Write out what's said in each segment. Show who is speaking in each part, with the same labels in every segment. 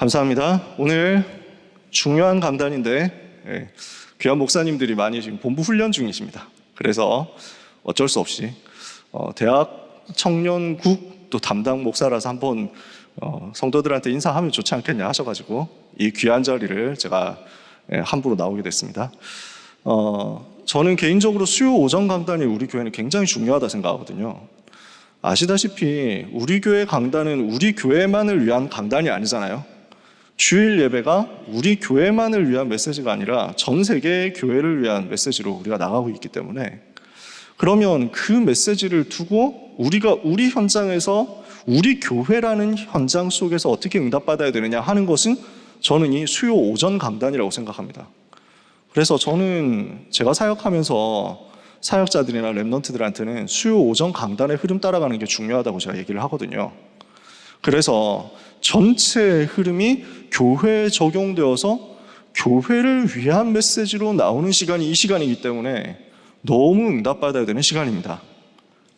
Speaker 1: 감사합니다. 오늘 중요한 강단인데 귀한 목사님들이 많이 지금 본부 훈련 중이십니다. 그래서 어쩔 수 없이 대학 청년국 또 담당 목사라서 한번 성도들한테 인사하면 좋지 않겠냐 하셔가지고 이 귀한 자리를 제가 함부로 나오게 됐습니다. 저는 개인적으로 수요 오전 강단이 우리 교회는 굉장히 중요하다 생각하거든요. 아시다시피 우리 교회 강단은 우리 교회만을 위한 강단이 아니잖아요. 주일 예배가 우리 교회만을 위한 메시지가 아니라 전 세계의 교회를 위한 메시지로 우리가 나가고 있기 때문에, 그러면 그 메시지를 두고 우리가 우리 현장에서 우리 교회라는 현장 속에서 어떻게 응답받아야 되느냐 하는 것은 저는 이 수요 오전 강단이라고 생각합니다. 그래서 저는 제가 사역하면서 사역자들이나 랩런트들한테는 수요 오전 강단의 흐름 따라가는 게 중요하다고 제가 얘기를 하거든요. 그래서 전체 흐름이 교회에 적용되어서 교회를 위한 메시지로 나오는 시간이 이 시간이기 때문에 너무 응답받아야 되는 시간입니다.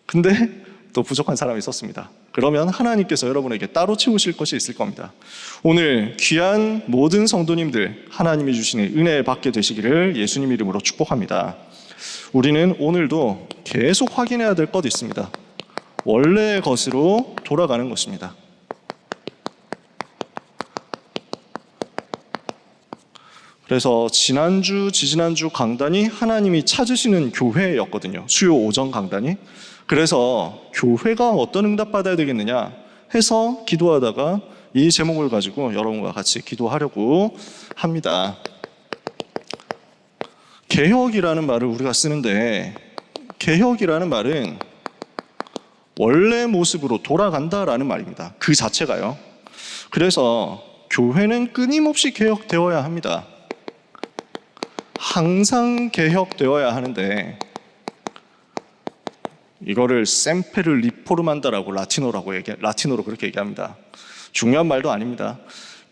Speaker 1: 근데 또 부족한 사람이 있었습니다. 그러면 하나님께서 여러분에게 따로 채우실 것이 있을 겁니다. 오늘 귀한 모든 성도님들 하나님이 주시는 은혜 받게 되시기를 예수님 이름으로 축복합니다. 우리는 오늘도 계속 확인해야 될 것 있습니다. 원래의 것으로 돌아가는 것입니다. 그래서 지난주, 지지난주 강단이 하나님이 찾으시는 교회였거든요. 수요 오전 강단이. 그래서 교회가 어떤 응답 받아야 되겠느냐 해서 기도하다가 이 제목을 가지고 여러분과 같이 기도하려고 합니다. 개혁이라는 말을 우리가 쓰는데, 개혁이라는 말은 원래 모습으로 돌아간다라는 말입니다. 그 자체가요. 그래서 교회는 끊임없이 개혁되어야 합니다. 항상 개혁되어야 하는데, 이거를 셈페르 리포르만다라고 라틴어로 그렇게 얘기합니다. 중요한 말도 아닙니다.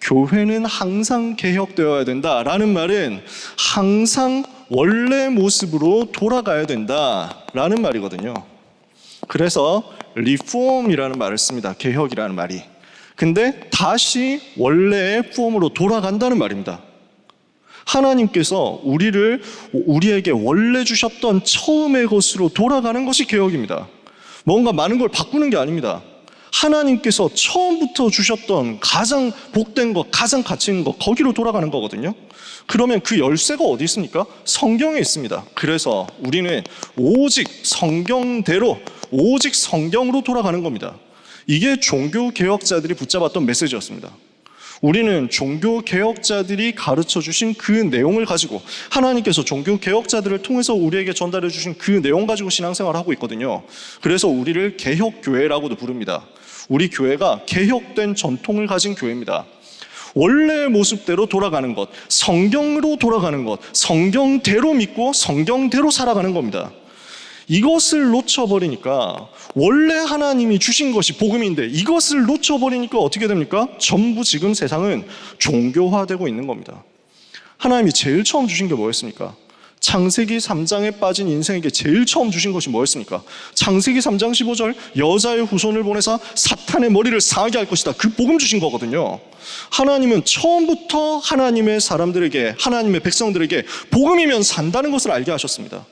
Speaker 1: 교회는 항상 개혁되어야 된다라는 말은 항상 원래 모습으로 돌아가야 된다라는 말이거든요. 그래서 리폼이라는 말을 씁니다. 개혁이라는 말이. 근데 다시 원래의 폼으로 돌아간다는 말입니다. 하나님께서 우리에게 원래 주셨던 처음의 것으로 돌아가는 것이 개혁입니다. 뭔가 많은 걸 바꾸는 게 아닙니다. 하나님께서 처음부터 주셨던 가장 복된 것, 가장 가치 있는 것, 거기로 돌아가는 거거든요. 그러면 그 열쇠가 어디 있습니까? 성경에 있습니다. 그래서 우리는 오직 성경대로, 오직 성경으로 돌아가는 겁니다. 이게 종교개혁자들이 붙잡았던 메시지였습니다. 우리는 종교개혁자들이 가르쳐 주신 그 내용을 가지고, 하나님께서 종교개혁자들을 통해서 우리에게 전달해 주신 그 내용 가지고 신앙생활을 하고 있거든요. 그래서 우리를 개혁교회라고도 부릅니다. 우리 교회가 개혁된 전통을 가진 교회입니다. 원래의 모습대로 돌아가는 것, 성경으로 돌아가는 것, 성경대로 믿고 성경대로 살아가는 겁니다. 이것을 놓쳐버리니까, 원래 하나님이 주신 것이 복음인데 이것을 놓쳐버리니까 어떻게 됩니까? 전부 지금 세상은 종교화되고 있는 겁니다. 하나님이 제일 처음 주신 게 뭐였습니까? 창세기 3장에 빠진 인생에게 제일 처음 주신 것이 뭐였습니까? 창세기 3장 15절 여자의 후손을 보내사 사탄의 머리를 상하게 할 것이다. 그 복음 주신 거거든요. 하나님은 처음부터 하나님의 사람들에게, 하나님의 백성들에게 복음이면 산다는 것을 알게 하셨습니다.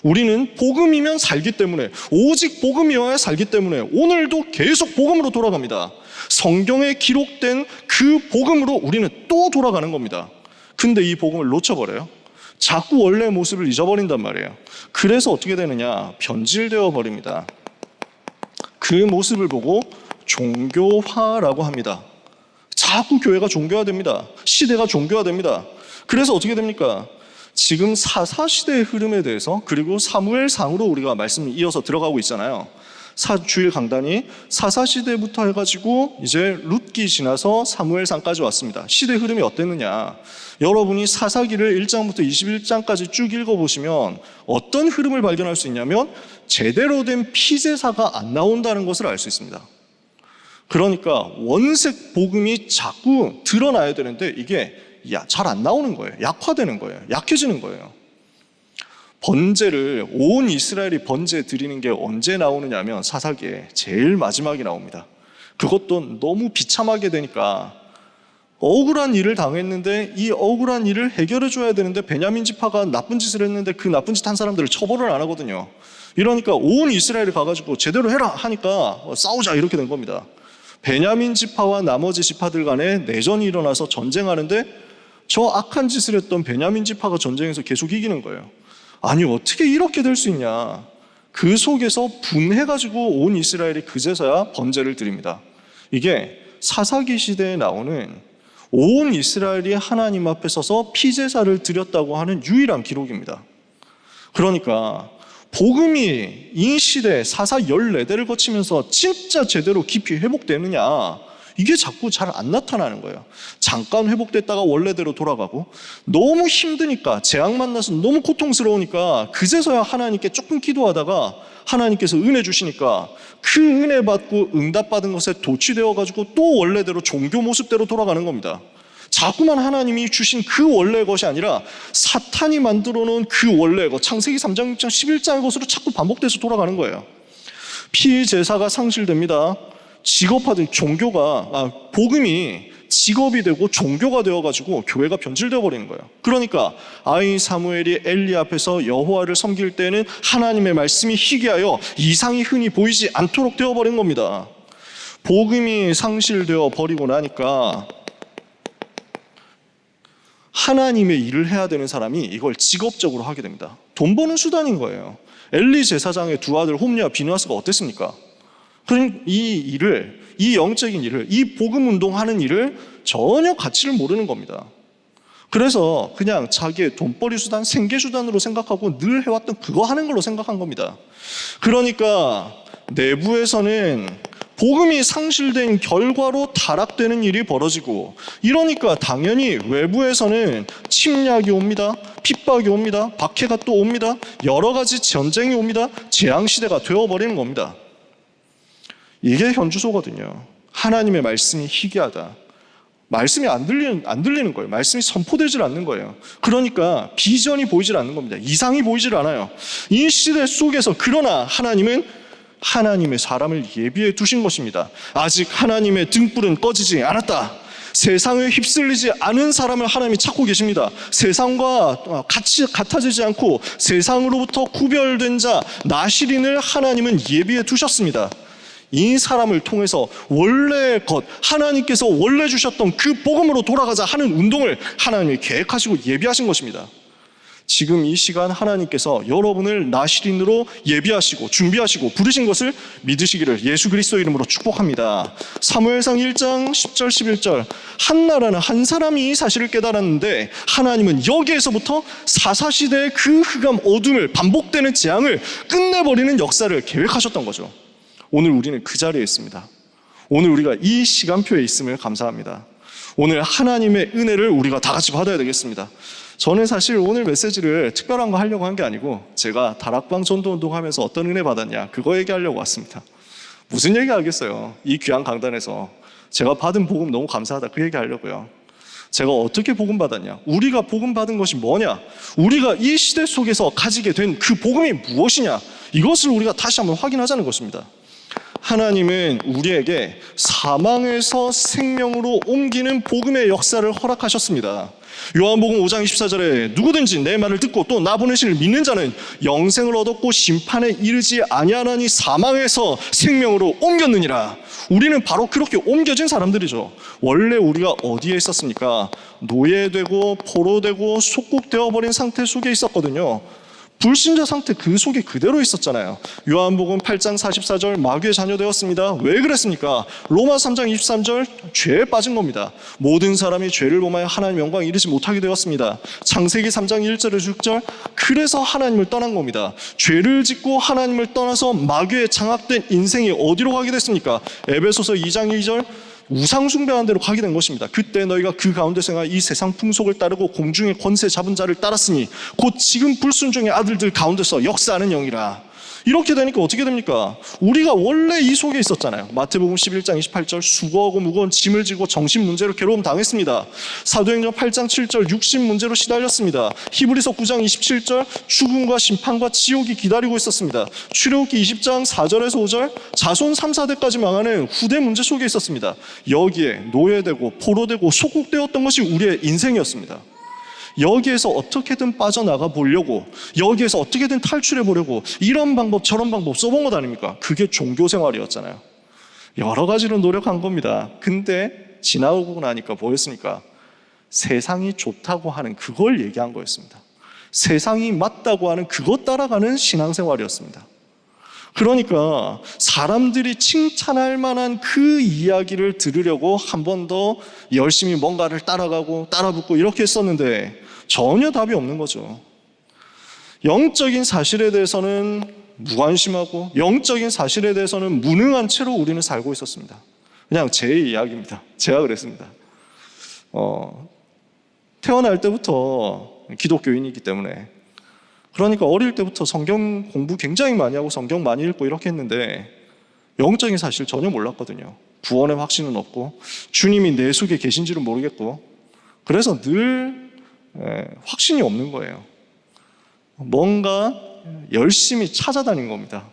Speaker 1: 우리는 복음이면 살기 때문에, 오직 복음이어야 살기 때문에 오늘도 계속 복음으로 돌아갑니다. 성경에 기록된 그 복음으로 우리는 또 돌아가는 겁니다. 근데 이 복음을 놓쳐버려요. 자꾸 원래의 모습을 잊어버린단 말이에요. 그래서 어떻게 되느냐? 변질되어 버립니다. 그 모습을 보고 종교화라고 합니다. 자꾸 교회가 종교화됩니다. 시대가 종교화됩니다. 그래서 어떻게 됩니까? 지금 사사시대의 흐름에 대해서, 그리고 사무엘상으로 우리가 말씀을 이어서 들어가고 있잖아요. 주일 강단이 사사시대부터 해가지고 이제 룻기 지나서 사무엘상까지 왔습니다. 시대 흐름이 어땠느냐? 여러분이 사사기를 1장부터 21장까지 쭉 읽어보시면 어떤 흐름을 발견할 수 있냐면, 제대로 된 피제사가 안 나온다는 것을 알 수 있습니다. 그러니까 원색 복음이 자꾸 드러나야 되는데 이게 잘 안 나오는 거예요. 약화되는 거예요. 약해지는 거예요. 번제를, 온 이스라엘이 번제 드리는 게 언제 나오느냐 하면 사사기에 제일 마지막에 나옵니다. 그것도 너무 비참하게 되니까 억울한 일을 당했는데 이 억울한 일을 해결해 줘야 되는데 베냐민 지파가 나쁜 짓을 했는데 그 나쁜 짓 한 사람들을 처벌을 안 하거든요. 이러니까 온 이스라엘이 가가지고 제대로 해라 하니까 싸우자 이렇게 된 겁니다. 베냐민 지파와 나머지 지파들 간에 내전이 일어나서 전쟁하는데 저 악한 짓을 했던 베냐민 지파가 전쟁에서 계속 이기는 거예요. 아니 어떻게 이렇게 될 수 있냐. 그 속에서 분해가지고 온 이스라엘이 그제서야 번제를 드립니다. 이게 사사기 시대에 나오는 온 이스라엘이 하나님 앞에 서서 피제사를 드렸다고 하는 유일한 기록입니다. 그러니까 복음이 이 시대 사사 14대를 거치면서 진짜 제대로 깊이 회복되느냐, 이게 자꾸 잘 안 나타나는 거예요. 잠깐 회복됐다가 원래대로 돌아가고, 너무 힘드니까, 재앙 만나서 너무 고통스러우니까 그제서야 하나님께 조금 기도하다가 하나님께서 은혜 주시니까 그 은혜 받고 응답받은 것에 도취되어가지고 또 원래대로 종교 모습대로 돌아가는 겁니다. 자꾸만 하나님이 주신 그 원래의 것이 아니라 사탄이 만들어 놓은 그 원래의 것, 창세기 3장, 6장, 11장의 것으로 자꾸 반복돼서 돌아가는 거예요. 피제사가 상실됩니다. 직업화된 종교가, 복음이 직업이 되고 종교가 되어가지고 교회가 변질되어 버리는 거예요. 그러니까 아이 사무엘이 엘리 앞에서 여호와를 섬길 때는 하나님의 말씀이 희귀하여 이상이 흔히 보이지 않도록 되어버린 겁니다. 복음이 상실되어 버리고 나니까 하나님의 일을 해야 되는 사람이 이걸 직업적으로 하게 됩니다. 돈 버는 수단인 거예요. 엘리 제사장의 두 아들 홈리와 비느하스가 어땠습니까? 그럼 이 영적인 일을, 이 복음 운동하는 일을 전혀 가치를 모르는 겁니다. 그래서 그냥 자기의 돈벌이 수단, 생계 수단으로 생각하고 늘 해왔던 그거 하는 걸로 생각한 겁니다. 그러니까 내부에서는 복음이 상실된 결과로 타락되는 일이 벌어지고, 이러니까 당연히 외부에서는 침략이 옵니다. 핍박이 옵니다. 박해가 또 옵니다. 여러 가지 전쟁이 옵니다. 재앙시대가 되어버리는 겁니다. 이게 현주소거든요. 하나님의 말씀이 희귀하다. 말씀이 안 들리는 거예요. 말씀이 선포되질 않는 거예요. 그러니까 비전이 보이질 않는 겁니다. 이상이 보이질 않아요. 이 시대 속에서 그러나 하나님은 하나님의 사람을 예비해 두신 것입니다. 아직 하나님의 등불은 꺼지지 않았다. 세상에 휩쓸리지 않은 사람을 하나님이 찾고 계십니다. 세상과 같아지지 않고 세상으로부터 구별된 자 나시린을 하나님은 예비해 두셨습니다. 이 사람을 통해서 원래의 것, 하나님께서 원래 주셨던 그 복음으로 돌아가자 하는 운동을 하나님이 계획하시고 예비하신 것입니다. 지금 이 시간 하나님께서 여러분을 나시린으로 예비하시고 준비하시고 부르신 것을 믿으시기를 예수 그리스도 이름으로 축복합니다. 사무엘상 1장 10절 11절, 한 나라는 한 사람이 이 사실을 깨달았는데 하나님은 여기에서부터 사사시대의 그 흑암 어둠을, 반복되는 재앙을 끝내버리는 역사를 계획하셨던 거죠. 오늘 우리는 그 자리에 있습니다. 오늘 우리가 이 시간표에 있음을 감사합니다. 오늘 하나님의 은혜를 우리가 다 같이 받아야 되겠습니다. 저는 사실 오늘 메시지를 특별한 거 하려고 한 게 아니고, 제가 다락방 전도운동 하면서 어떤 은혜 받았냐, 그거 얘기하려고 왔습니다. 무슨 얘기 하겠어요. 이 귀한 강단에서 제가 받은 복음 너무 감사하다, 그 얘기 하려고요. 제가 어떻게 복음 받았냐, 우리가 복음 받은 것이 뭐냐, 우리가 이 시대 속에서 가지게 된 그 복음이 무엇이냐, 이것을 우리가 다시 한번 확인하자는 것입니다. 하나님은 우리에게 사망에서 생명으로 옮기는 복음의 역사를 허락하셨습니다. 요한복음 5장 24절에 누구든지 내 말을 듣고 또 나 보내시를 믿는 자는 영생을 얻었고 심판에 이르지 아니하나니 사망에서 생명으로 옮겼느니라. 우리는 바로 그렇게 옮겨진 사람들이죠. 원래 우리가 어디에 있었습니까? 노예되고 포로되고 속국되어버린 상태 속에 있었거든요. 불신자 상태 그 속에 그대로 있었잖아요. 요한복음 8장 44절 마귀의 자녀 되었습니다. 왜 그랬습니까? 로마 3장 23절 죄에 빠진 겁니다. 모든 사람이 죄를 범하여 하나님 영광 이르지 못하게 되었습니다. 창세기 3장 1절에서 6절 그래서 하나님을 떠난 겁니다. 죄를 짓고 하나님을 떠나서 마귀에 장악된 인생이 어디로 가게 됐습니까? 에베소서 2장 2절 우상 숭배하는 대로 가게 된 것입니다. 그때 너희가 그 가운데서 행하여 이 세상 풍속을 따르고 공중의 권세 잡은 자를 따랐으니 곧 지금 불순종의 아들들 가운데서 역사하는 영이라. 이렇게 되니까 어떻게 됩니까? 우리가 원래 이 속에 있었잖아요. 마태복음 11장 28절 수고하고 무거운 짐을 지고 정신 문제로 괴로움 당했습니다. 사도행전 8장 7절 육신 문제로 시달렸습니다. 히브리서 9장 27절 죽음과 심판과 지옥이 기다리고 있었습니다. 출애굽기 20장 4절에서 5절 자손 3, 4대까지 망하는 후대 문제 속에 있었습니다. 여기에 노예되고 포로되고 소국되었던 것이 우리의 인생이었습니다. 여기에서 어떻게든 빠져나가 보려고, 여기에서 어떻게든 탈출해 보려고 이런 방법 저런 방법 써본 것 아닙니까? 그게 종교생활이었잖아요. 여러 가지로 노력한 겁니다. 근데 지나고 나니까 뭐였습니까? 세상이 좋다고 하는 그걸 얘기한 거였습니다. 세상이 맞다고 하는 그것 따라가는 신앙생활이었습니다. 그러니까 사람들이 칭찬할 만한 그 이야기를 들으려고 한 번 더 열심히 뭔가를 따라가고 따라붙고 이렇게 했었는데 전혀 답이 없는 거죠. 영적인 사실에 대해서는 무관심하고 영적인 사실에 대해서는 무능한 채로 우리는 살고 있었습니다. 그냥 제 이야기입니다. 제가 그랬습니다. 태어날 때부터 기독교인이기 때문에, 그러니까 어릴 때부터 성경 공부 굉장히 많이 하고 성경 많이 읽고 이렇게 했는데 영적인 사실 전혀 몰랐거든요. 구원의 확신은 없고 주님이 내 속에 계신지는 모르겠고, 그래서 늘 확신이 없는 거예요. 뭔가 열심히 찾아다닌 겁니다.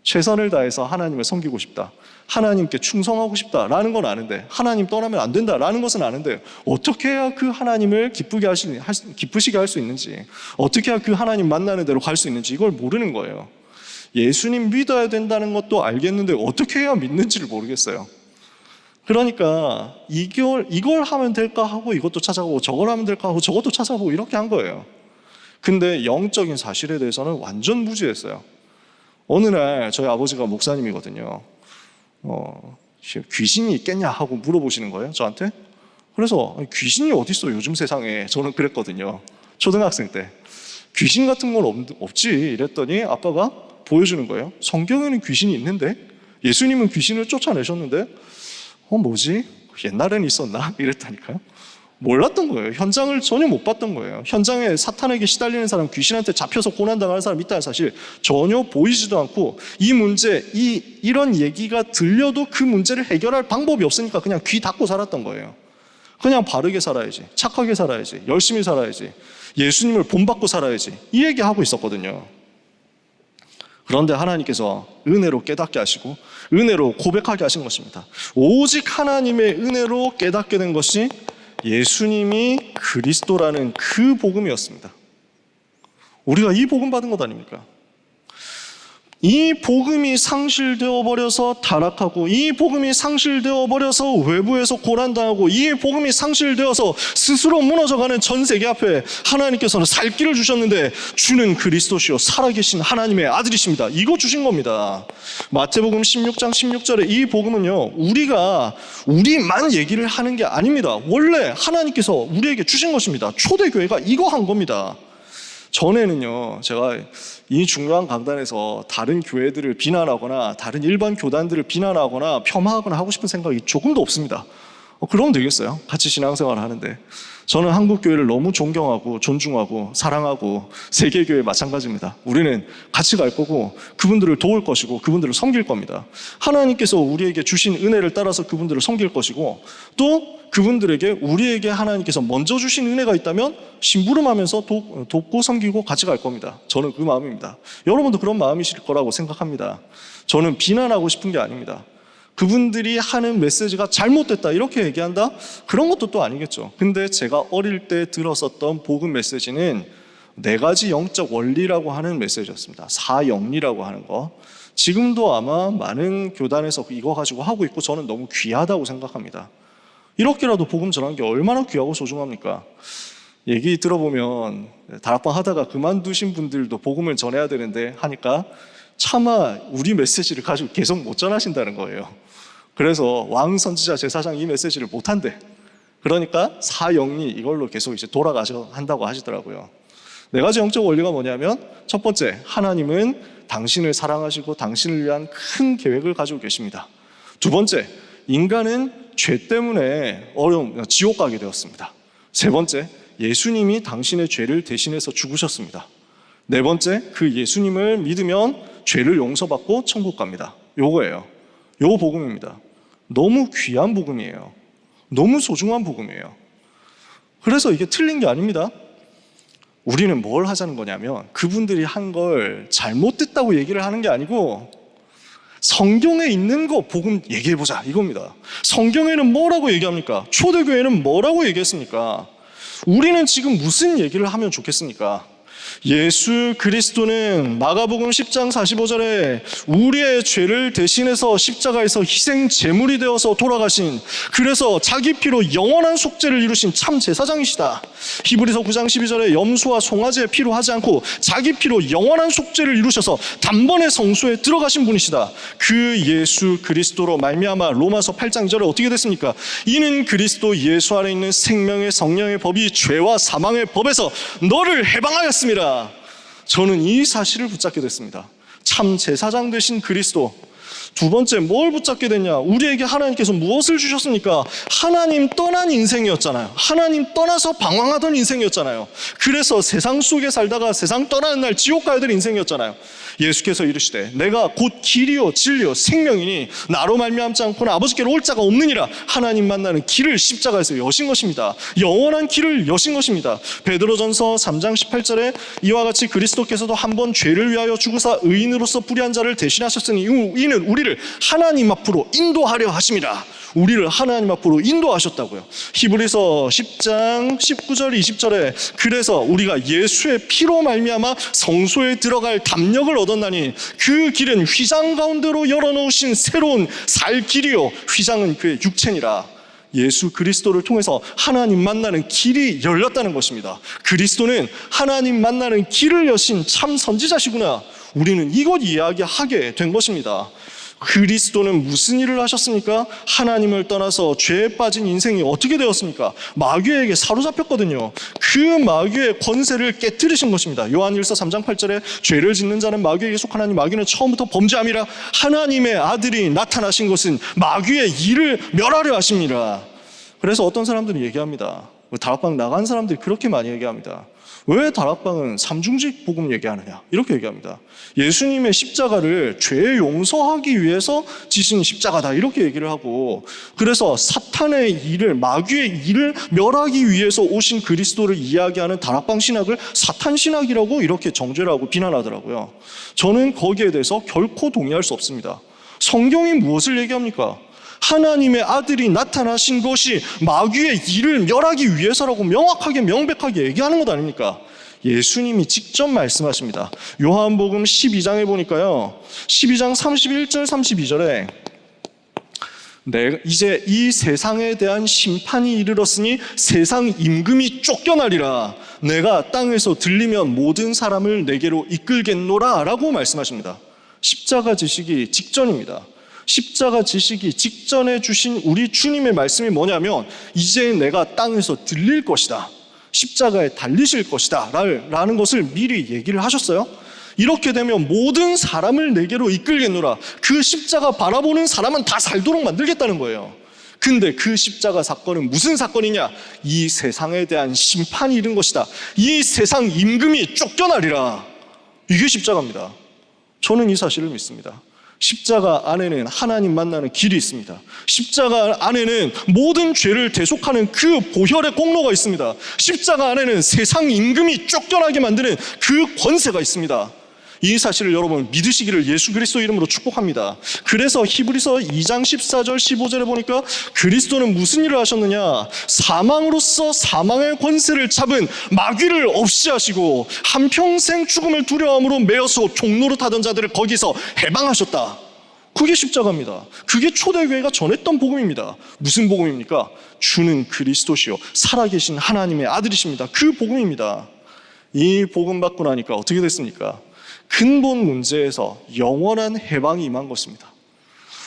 Speaker 1: 최선을 다해서 하나님을 섬기고 싶다, 하나님께 충성하고 싶다라는 건 아는데, 하나님 떠나면 안 된다라는 것은 아는데 어떻게 해야 그 하나님을 기쁘시게 할 수 있는지, 어떻게 해야 그 하나님 만나는 대로 갈 수 있는지 이걸 모르는 거예요. 예수님 믿어야 된다는 것도 알겠는데 어떻게 해야 믿는지를 모르겠어요. 그러니까 이걸 하면 될까 하고 이것도 찾아보고 저걸 하면 될까 하고 저것도 찾아보고 이렇게 한 거예요. 근데 영적인 사실에 대해서는 완전 무지했어요. 어느 날 저희 아버지가 목사님이거든요. 귀신이 있겠냐 하고 물어보시는 거예요, 저한테. 그래서 귀신이 어디 있어 요즘 세상에, 저는 그랬거든요. 초등학생 때 귀신 같은 건 없지 이랬더니 아빠가 보여주는 거예요. 성경에는 귀신이 있는데, 예수님은 귀신을 쫓아내셨는데 뭐지? 옛날에는 있었나? 이랬다니까요. 몰랐던 거예요. 현장을 전혀 못 봤던 거예요. 현장에 사탄에게 시달리는 사람, 귀신한테 잡혀서 고난당하는 사람 있다는 사실 전혀 보이지도 않고, 이 문제, 이런 얘기가 들려도 그 문제를 해결할 방법이 없으니까 그냥 귀 닫고 살았던 거예요. 그냥 바르게 살아야지, 착하게 살아야지, 열심히 살아야지, 예수님을 본받고 살아야지, 이 얘기하고 있었거든요. 그런데 하나님께서 은혜로 깨닫게 하시고 은혜로 고백하게 하신 것입니다. 오직 하나님의 은혜로 깨닫게 된 것이 예수님이 그리스도라는 그 복음이었습니다. 우리가 이 복음 받은 것 아닙니까? 이 복음이 상실되어 버려서 타락하고, 이 복음이 상실되어 버려서 외부에서 고난당하고, 이 복음이 상실되어서 스스로 무너져가는 전 세계 앞에 하나님께서는 살 길을 주셨는데, 주는 그리스도시요 살아계신 하나님의 아들이십니다. 이거 주신 겁니다. 마태복음 16장 16절에 이 복음은요, 우리만 얘기를 하는 게 아닙니다. 원래 하나님께서 우리에게 주신 것입니다. 초대교회가 이거 한 겁니다. 전에는요, 제가 이 중요한 강단에서 다른 교회들을 비난하거나 다른 일반 교단들을 비난하거나 폄하하거나 하고 싶은 생각이 조금도 없습니다. 그러면 되겠어요? 같이 신앙생활을 하는데. 저는 한국교회를 너무 존경하고 존중하고 사랑하고 세계교회 마찬가지입니다. 우리는 같이 갈 거고 그분들을 도울 것이고 그분들을 섬길 겁니다. 하나님께서 우리에게 주신 은혜를 따라서 그분들을 섬길 것이고, 또 그분들에게 우리에게 하나님께서 먼저 주신 은혜가 있다면 심부름하면서 돕고 섬기고 같이 갈 겁니다. 저는 그 마음입니다. 여러분도 그런 마음이실 거라고 생각합니다. 저는 비난하고 싶은 게 아닙니다. 그분들이 하는 메시지가 잘못됐다 이렇게 얘기한다? 그런 것도 또 아니겠죠. 근데 제가 어릴 때 들었었던 복음 메시지는 4가지 영적 원리라고 하는 메시지였습니다. 사영리라고 하는 거. 지금도 아마 많은 교단에서 이거 가지고 하고 있고 저는 너무 귀하다고 생각합니다. 이렇게라도 복음 전하는 게 얼마나 귀하고 소중합니까? 얘기 들어보면 다락방 하다가 그만두신 분들도 복음을 전해야 되는데 하니까 차마 우리 메시지를 가지고 계속 못 전하신다는 거예요. 그래서 왕 선지자 제사장 이 메시지를 못 한대. 그러니까 사영리 이걸로 계속 이제 돌아가셔 한다고 하시더라고요. 4가지 영적 원리가 뭐냐면, 첫 번째, 하나님은 당신을 사랑하시고 당신을 위한 큰 계획을 가지고 계십니다. 2번째, 인간은 죄 때문에 지옥 가게 되었습니다. 3번째, 예수님이 당신의 죄를 대신해서 죽으셨습니다. 4번째, 그 예수님을 믿으면 죄를 용서받고 천국 갑니다. 요거예요. 요 복음입니다. 너무 귀한 복음이에요. 너무 소중한 복음이에요. 그래서 이게 틀린 게 아닙니다. 우리는 뭘 하자는 거냐면 그분들이 한 걸 잘못됐다고 얘기를 하는 게 아니고 성경에 있는 거 복음 얘기해보자 이겁니다. 성경에는 뭐라고 얘기합니까? 초대교회는 뭐라고 얘기했습니까? 우리는 지금 무슨 얘기를 하면 좋겠습니까? 예수 그리스도는 마가복음 10장 45절에 우리의 죄를 대신해서 십자가에서 희생 제물이 되어서 돌아가신, 그래서 자기 피로 영원한 속죄를 이루신 참 제사장이시다. 히브리서 9장 12절에 염소와 송아지의 피로 하지 않고 자기 피로 영원한 속죄를 이루셔서 단번에 성소에 들어가신 분이시다. 그 예수 그리스도로 말미암아 로마서 8장 2절에 어떻게 됐습니까? 이는 그리스도 예수 안에 있는 생명의 성령의 법이 죄와 사망의 법에서 너를 해방하였습니다. 저는 이 사실을 붙잡게 됐습니다. 참 제사장 되신 그리스도. 두 번째, 뭘 붙잡게 됐냐? 우리에게 하나님께서 무엇을 주셨습니까? 하나님 떠난 인생이었잖아요. 하나님 떠나서 방황하던 인생이었잖아요. 그래서 세상 속에 살다가 세상 떠나는 날 지옥 가야 될 인생이었잖아요. 예수께서 이르시되 내가 곧 길이요 진리요 생명이니 나로 말미암지 않고는 아버지께로 올 자가 없느니라. 하나님 만나는 길을 십자가에서 여신 것입니다. 영원한 길을 여신 것입니다. 베드로전서 3장 18절에 이와 같이 그리스도께서도 한번 죄를 위하여 죽으사 의인으로서 불의한 자를 대신하셨으니 이는 우리를 하나님 앞으로 인도하려 하심이라. 우리를 하나님 앞으로 인도하셨다고요. 히브리서 10장 19절 20절에 그래서 우리가 예수의 피로 말미암아 성소에 들어갈 담력을 얻었나니 그 길은 휘장 가운데로 열어놓으신 새로운 살 길이요 휘장은 그의 육체니라. 예수 그리스도를 통해서 하나님 만나는 길이 열렸다는 것입니다. 그리스도는 하나님 만나는 길을 여신 참 선지자시구나. 우리는 이것 이야기하게 된 것입니다. 그리스도는 무슨 일을 하셨습니까? 하나님을 떠나서 죄에 빠진 인생이 어떻게 되었습니까? 마귀에게 사로잡혔거든요. 그 마귀의 권세를 깨뜨리신 것입니다. 요한일서 3장 8절에 죄를 짓는 자는 마귀에게 속하나니 마귀는 처음부터 범죄함이라. 하나님의 아들이 나타나신 것은 마귀의 일을 멸하려 하십니다. 그래서 어떤 사람들은 얘기합니다. 다락방 나간 사람들이 그렇게 많이 얘기합니다. 왜 다락방은 삼중직 복음 얘기하느냐? 이렇게 얘기합니다. 예수님의 십자가를 죄 용서하기 위해서 지신 십자가다 이렇게 얘기를 하고, 그래서 사탄의 일을, 마귀의 일을 멸하기 위해서 오신 그리스도를 이야기하는 다락방 신학을 사탄 신학이라고 이렇게 정죄를 하고 비난하더라고요. 저는 거기에 대해서 결코 동의할 수 없습니다. 성경이 무엇을 얘기합니까? 하나님의 아들이 나타나신 것이 마귀의 일을 멸하기 위해서라고 명확하게 명백하게 얘기하는 것 아닙니까? 예수님이 직접 말씀하십니다. 요한복음 12장에 보니까요, 12장 31절 32절에 이제 이 세상에 대한 심판이 이르렀으니 세상 임금이 쫓겨나리라. 내가 땅에서 들리면 모든 사람을 내게로 이끌겠노라 라고 말씀하십니다. 십자가 지시기 직전입니다. 십자가 지시기 직전에 주신 우리 주님의 말씀이 뭐냐면 이제 내가 땅에서 들릴 것이다, 십자가에 달리실 것이다 라는 것을 미리 얘기를 하셨어요. 이렇게 되면 모든 사람을 내게로 이끌겠노라. 그 십자가 바라보는 사람은 다 살도록 만들겠다는 거예요. 근데 그 십자가 사건은 무슨 사건이냐? 이 세상에 대한 심판이 이른 것이다. 이 세상 임금이 쫓겨나리라. 이게 십자가입니다. 저는 이 사실을 믿습니다. 십자가 안에는 하나님 만나는 길이 있습니다. 십자가 안에는 모든 죄를 대속하는 그 보혈의 공로가 있습니다. 십자가 안에는 세상 임금이 쫓겨나게 만드는 그 권세가 있습니다. 이 사실을 여러분 믿으시기를 예수 그리스도 이름으로 축복합니다. 그래서 히브리서 2장 14절 15절에 보니까 그리스도는 무슨 일을 하셨느냐? 사망으로서 사망의 권세를 잡은 마귀를 없이 하시고 한평생 죽음을 두려움으로 매어서 종로로 타던 자들을 거기서 해방하셨다. 그게 십자가입니다. 그게 초대교회가 전했던 복음입니다. 무슨 복음입니까? 주는 그리스도시요 살아계신 하나님의 아들이십니다. 그 복음입니다. 이 복음 받고 나니까 어떻게 됐습니까? 근본 문제에서 영원한 해방이 임한 것입니다.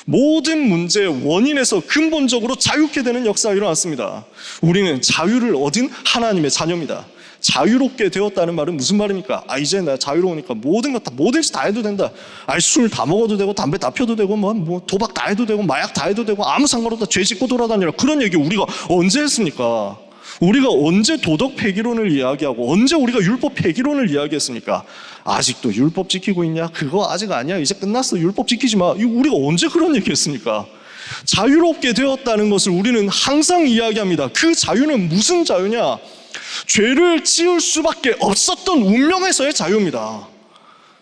Speaker 1: 모든 문제의 원인에서 근본적으로 자유케 되는 역사가 일어났습니다. 우리는 자유를 얻은 하나님의 자녀입니다. 자유롭게 되었다는 말은 무슨 말입니까? 이제 내가 자유로우니까 뭐든지 다 해도 된다. 술 다 먹어도 되고 담배 다 펴도 되고 뭐 도박 다 해도 되고 마약 다 해도 되고 아무 상관없다. 죄 짓고 돌아다니라. 그런 얘기 우리가 언제 했습니까? 우리가 언제 도덕 폐기론을 이야기하고 언제 우리가 율법 폐기론을 이야기했습니까? 아직도 율법 지키고 있냐? 그거 아직 아니야. 이제 끝났어. 율법 지키지 마. 우리가 언제 그런 얘기했습니까? 자유롭게 되었다는 것을 우리는 항상 이야기합니다. 그 자유는 무슨 자유냐? 죄를 지을 수밖에 없었던 운명에서의 자유입니다.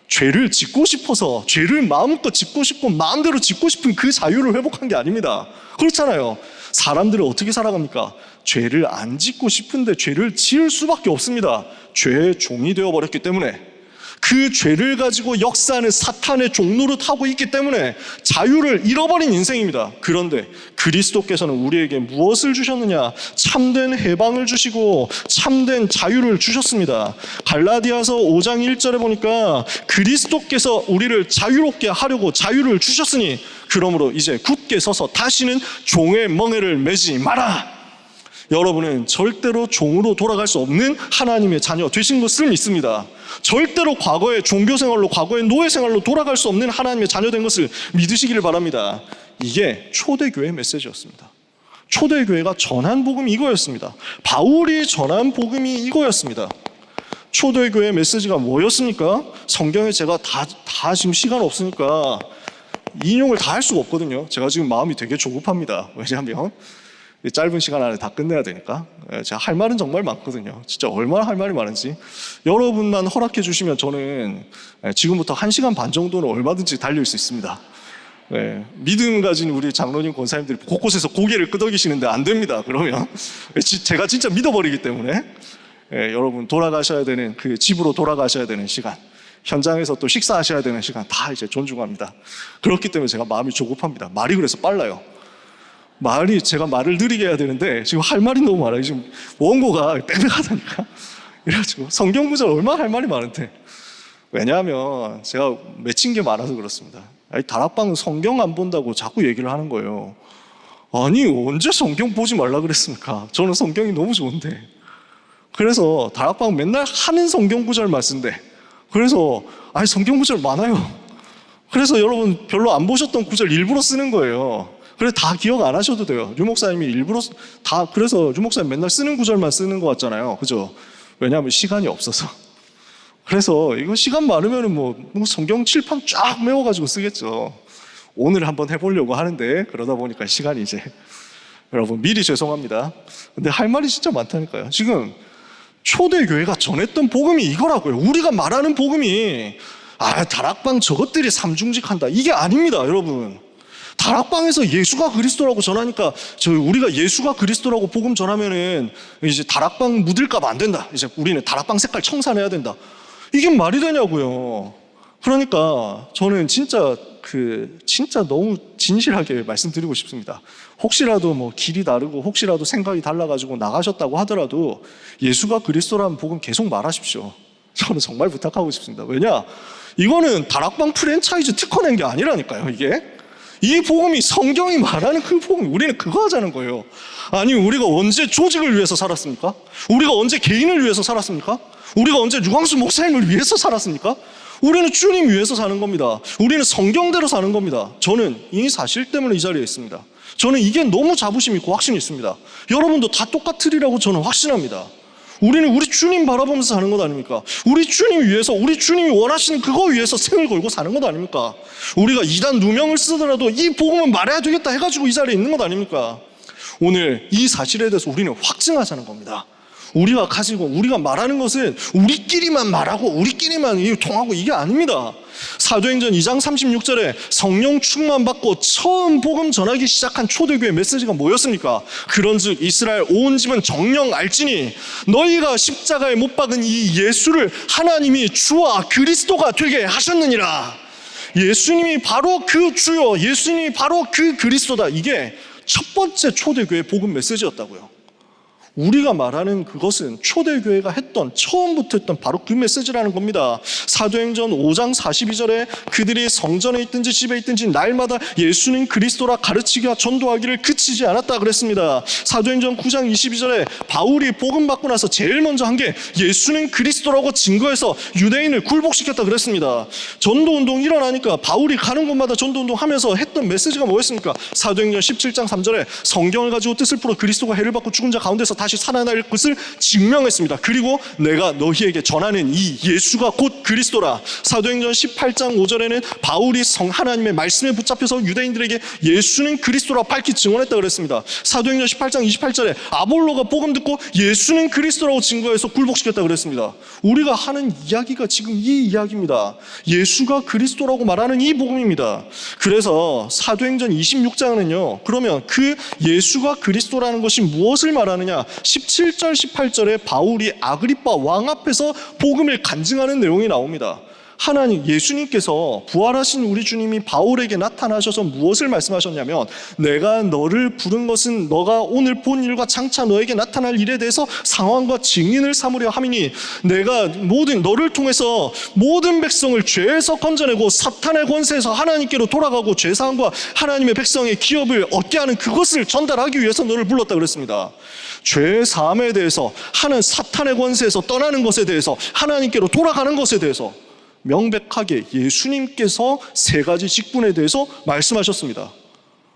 Speaker 1: 죄를 짓고 싶어서 죄를 마음껏 짓고 싶고 마음대로 짓고 싶은 그 자유를 회복한 게 아닙니다. 그렇잖아요. 사람들은 어떻게 살아갑니까? 죄를 안 짓고 싶은데 죄를 지을 수밖에 없습니다. 죄의 종이 되어버렸기 때문에, 그 죄를 가지고 역사하는 사탄의 종노릇 하고 있기 때문에 자유를 잃어버린 인생입니다. 그런데 그리스도께서는 우리에게 무엇을 주셨느냐? 참된 해방을 주시고 참된 자유를 주셨습니다. 갈라디아서 5장 1절에 보니까 그리스도께서 우리를 자유롭게 하려고 자유를 주셨으니 그러므로 이제 굳게 서서 다시는 종의 멍에를 매지 마라. 여러분은 절대로 종으로 돌아갈 수 없는 하나님의 자녀 되신 것을 믿습니다. 절대로 과거의 종교생활로, 과거의 노예생활로 돌아갈 수 없는 하나님의 자녀 된 것을 믿으시기를 바랍니다. 이게 초대교회 메시지였습니다. 초대교회가 전한 복음이 이거였습니다. 바울이 전한 복음이 이거였습니다. 초대교회 메시지가 뭐였습니까? 성경에 제가 다 지금 시간 없으니까 인용을 다 할 수가 없거든요. 제가 지금 마음이 되게 조급합니다. 왜냐하면 짧은 시간 안에 다 끝내야 되니까. 제가 할 말은 정말 많거든요. 진짜 얼마나 할 말이 많은지. 여러분만 허락해 주시면 저는 지금부터 1시간 반 정도는 얼마든지 달릴 수 있습니다. 믿음 가진 우리 장로님 권사님들이 곳곳에서 고개를 끄덕이시는데 안 됩니다. 그러면 제가 진짜 믿어버리기 때문에 여러분 돌아가셔야 되는, 그 집으로 돌아가셔야 되는 시간, 현장에서 또 식사하셔야 되는 시간 다 이제 존중합니다. 그렇기 때문에 제가 마음이 조급합니다. 말이 그래서 빨라요. 제가 말을 느리게 해야 되는데 지금 할 말이 너무 많아요. 지금 원고가 빽빽하다니까. 이래가지고 성경 구절 얼마나 할 말이 많은데. 왜냐하면 제가 맺힌 게 많아서 그렇습니다. 다락방은 성경 안 본다고 자꾸 얘기를 하는 거예요. 아니 언제 성경 보지 말라 그랬습니까? 저는 성경이 너무 좋은데. 그래서 다락방 맨날 하는 성경 구절만 쓴대. 그래서 성경 구절 많아요. 그래서 여러분 별로 안 보셨던 구절 일부러 쓰는 거예요. 그래서 다 기억 안 하셔도 돼요. 유 목사님이 일부러 그래서 유 목사님 맨날 쓰는 구절만 쓰는 것 같잖아요. 그죠? 왜냐하면 시간이 없어서. 그래서 이거 시간 많으면은 뭐 성경 칠판 쫙 메워가지고 쓰겠죠. 오늘 한번 해보려고 하는데 그러다 보니까 시간이 이제, 여러분 미리 죄송합니다. 근데 할 말이 진짜 많다니까요. 지금 초대교회가 전했던 복음이 이거라고요. 우리가 말하는 복음이 다락방 저것들이 삼중직한다, 이게 아닙니다. 여러분, 다락방에서 예수가 그리스도라고 전하니까 우리가 예수가 그리스도라고 복음 전하면은 이제 다락방 묻을까 봐 안 된다, 이제 우리는 다락방 색깔 청산해야 된다, 이게 말이 되냐고요. 그러니까 저는 진짜 너무 진실하게 말씀드리고 싶습니다. 혹시라도 뭐 길이 다르고 혹시라도 생각이 달라가지고 나가셨다고 하더라도 예수가 그리스도라는 복음 계속 말하십시오. 저는 정말 부탁하고 싶습니다. 왜냐? 이거는 다락방 프랜차이즈 특허 낸 게 아니라니까요. 이 복음이 성경이 말하는 그 복음, 우리는 그거 하자는 거예요. 아니 우리가 언제 조직을 위해서 살았습니까? 우리가 언제 개인을 위해서 살았습니까? 우리가 언제 유광수 목사님을 위해서 살았습니까? 우리는 주님 위해서 사는 겁니다. 우리는 성경대로 사는 겁니다. 저는 이 사실 때문에 이 자리에 있습니다. 저는 이게 너무 자부심 있고 확신이 있습니다. 여러분도 다 똑같으리라고 저는 확신합니다. 우리는 우리 주님 바라보면서 사는 것 아닙니까? 우리 주님 위해서, 우리 주님이 원하시는 그거 위해서 생을 걸고 사는 것 아닙니까? 우리가 이단 누명을 쓰더라도 이 복음은 말해야 되겠다 해가지고 이 자리에 있는 것 아닙니까? 오늘 이 사실에 대해서 우리는 확증하자는 겁니다. 우리가 가지고 우리가 말하는 것은 우리끼리만 말하고 우리끼리만 통하고 이게 아닙니다. 사도행전 2장 36절에 성령 충만받고 처음 복음 전하기 시작한 초대교회 메시지가 뭐였습니까? 그런즉 이스라엘 온 집은 정령 알지니 너희가 십자가에 못 박은 이 예수를 하나님이 주와 그리스도가 되게 하셨느니라. 예수님이 바로 그 주요, 예수님이 바로 그 그리스도다. 이게 첫 번째 초대교회 복음 메시지였다고요. 우리가 말하는 그것은 초대교회가 했던, 처음부터 했던 바로 그 메시지라는 겁니다. 사도행전 5장 42절에 그들이 성전에 있든지 집에 있든지 날마다 예수는 그리스도라 가르치기와 전도하기를 그치지 않았다 그랬습니다. 사도행전 9장 22절에 바울이 복음 받고 나서 제일 먼저 한 게 예수는 그리스도라고 증거해서 유대인을 굴복시켰다 그랬습니다. 전도운동 일어나니까 바울이 가는 곳마다 전도운동 하면서 했던 메시지가 뭐였습니까? 사도행전 17장 3절에 성경을 가지고 뜻을 풀어 그리스도가 해를 받고 죽은 자 가운데서 다시 다시 살아날 것을 증명했습니다. 그리고 내가 너희에게 전하는 이 예수가 곧 그리스도라. 사도행전 18장 5절에는 바울이 하나님의 말씀에 붙잡혀서 유대인들에게 예수는 그리스도라 밝히 증언했다 그랬습니다. 사도행전 18장 28절에 아볼로가 복음 듣고 예수는 그리스도라고 증거해서 굴복시켰다 그랬습니다. 우리가 하는 이야기가 지금 이 이야기입니다. 예수가 그리스도라고 말하는 이 복음입니다. 그래서 사도행전 26장은요, 그러면 그 예수가 그리스도라는 것이 무엇을 말하느냐? 17절 18절에 바울이 아그리빠 왕 앞에서 복음을 간증하는 내용이 나옵니다. 하나님, 예수님께서 부활하신 우리 주님이 바울에게 나타나셔서 무엇을 말씀하셨냐면, 내가 너를 부른 것은 너가 오늘 본 일과 장차 너에게 나타날 일에 대해서 상황과 증인을 삼으려 함이니 내가 너를 통해서 모든 백성을 죄에서 건져내고 사탄의 권세에서 하나님께로 돌아가고 죄사함과 하나님의 백성의 기업을 얻게 하는 그것을 전달하기 위해서 너를 불렀다 그랬습니다. 죄사함에 대해서, 사탄의 권세에서 떠나는 것에 대해서, 하나님께로 돌아가는 것에 대해서 명백하게 예수님께서 세 가지 직분에 대해서 말씀하셨습니다.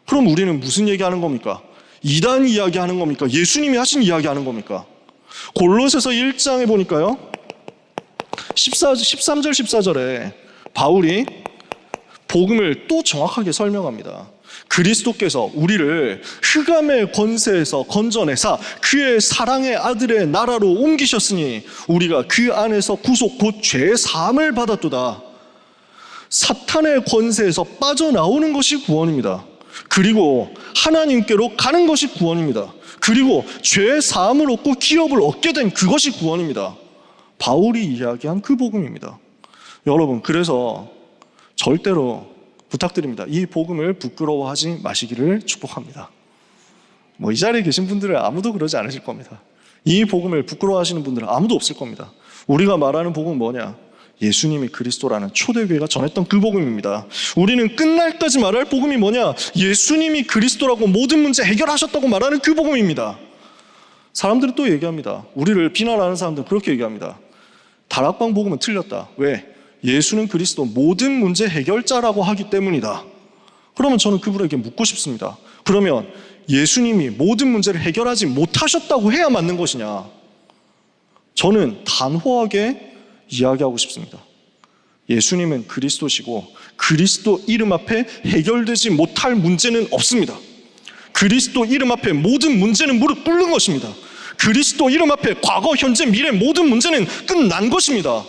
Speaker 1: 그럼 우리는 무슨 얘기하는 겁니까? 이단 이야기하는 겁니까? 예수님이 하신 이야기하는 겁니까? 골로새서 1장에 보니까요, 13절 14절에 바울이 복음을 또 정확하게 설명합니다. 그리스도께서 우리를 흑암의 권세에서 건져내사 그의 사랑의 아들의 나라로 옮기셨으니 우리가 그 안에서 구속 곧 죄의 사함을 받았도다. 사탄의 권세에서 빠져나오는 것이 구원입니다. 그리고 하나님께로 가는 것이 구원입니다. 그리고 죄의 사함을 얻고 기업을 얻게 된 그것이 구원입니다. 바울이 이야기한 그 복음입니다. 여러분, 그래서 절대로 부탁드립니다. 이 복음을 부끄러워하지 마시기를 축복합니다. 이 자리에 계신 분들은 아무도 그러지 않으실 겁니다. 이 복음을 부끄러워하시는 분들은 아무도 없을 겁니다. 우리가 말하는 복음은 뭐냐? 예수님이 그리스도라는 초대교회가 전했던 그 복음입니다. 우리는 끝날까지 말할 복음이 뭐냐? 예수님이 그리스도라고 모든 문제 해결하셨다고 말하는 그 복음입니다. 사람들은 또 얘기합니다. 우리를 비난하는 사람들은 그렇게 얘기합니다. 다락방 복음은 틀렸다. 왜? 예수는 그리스도 모든 문제 해결자라고 하기 때문이다. 그러면 저는 그분에게 묻고 싶습니다. 그러면 예수님이 모든 문제를 해결하지 못하셨다고 해야 맞는 것이냐? 저는 단호하게 이야기하고 싶습니다. 예수님은 그리스도시고 그리스도 이름 앞에 해결되지 못할 문제는 없습니다. 그리스도 이름 앞에 모든 문제는 무릎 꿇는 것입니다. 그리스도 이름 앞에 과거, 현재, 미래 모든 문제는 끝난 것입니다.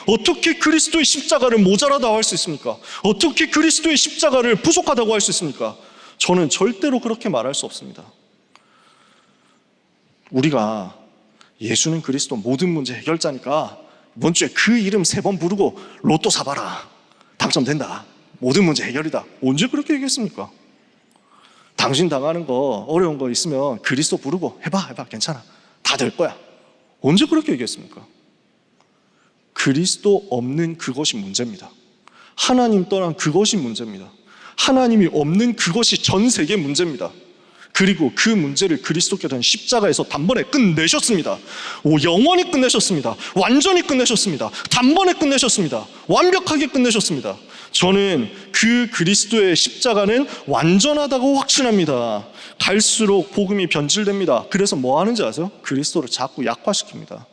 Speaker 1: 어떻게 그리스도의 십자가를 모자라다고 할 수 있습니까? 어떻게 그리스도의 십자가를 부족하다고 할 수 있습니까? 저는 절대로 그렇게 말할 수 없습니다. 우리가 예수는 그리스도 모든 문제 해결자니까 이번 주에 그 이름 3번 부르고 로또 사봐라. 당첨된다. 모든 문제 해결이다. 언제 그렇게 얘기했습니까? 당신 당하는 거, 어려운 거 있으면 그리스도 부르고 해봐 괜찮아. 다 될 거야. 언제 그렇게 얘기했습니까? 그리스도 없는 그것이 문제입니다. 하나님 떠난 그것이 문제입니다. 하나님이 없는 그것이 전 세계 문제입니다. 그리고 그 문제를 그리스도께서는 십자가에서 단번에 끝내셨습니다. 영원히 끝내셨습니다. 완전히 끝내셨습니다. 단번에 끝내셨습니다. 완벽하게 끝내셨습니다. 저는 그 그리스도의 십자가는 완전하다고 확신합니다. 갈수록 복음이 변질됩니다. 그래서 뭐 하는지 아세요? 그리스도를 자꾸 약화시킵니다.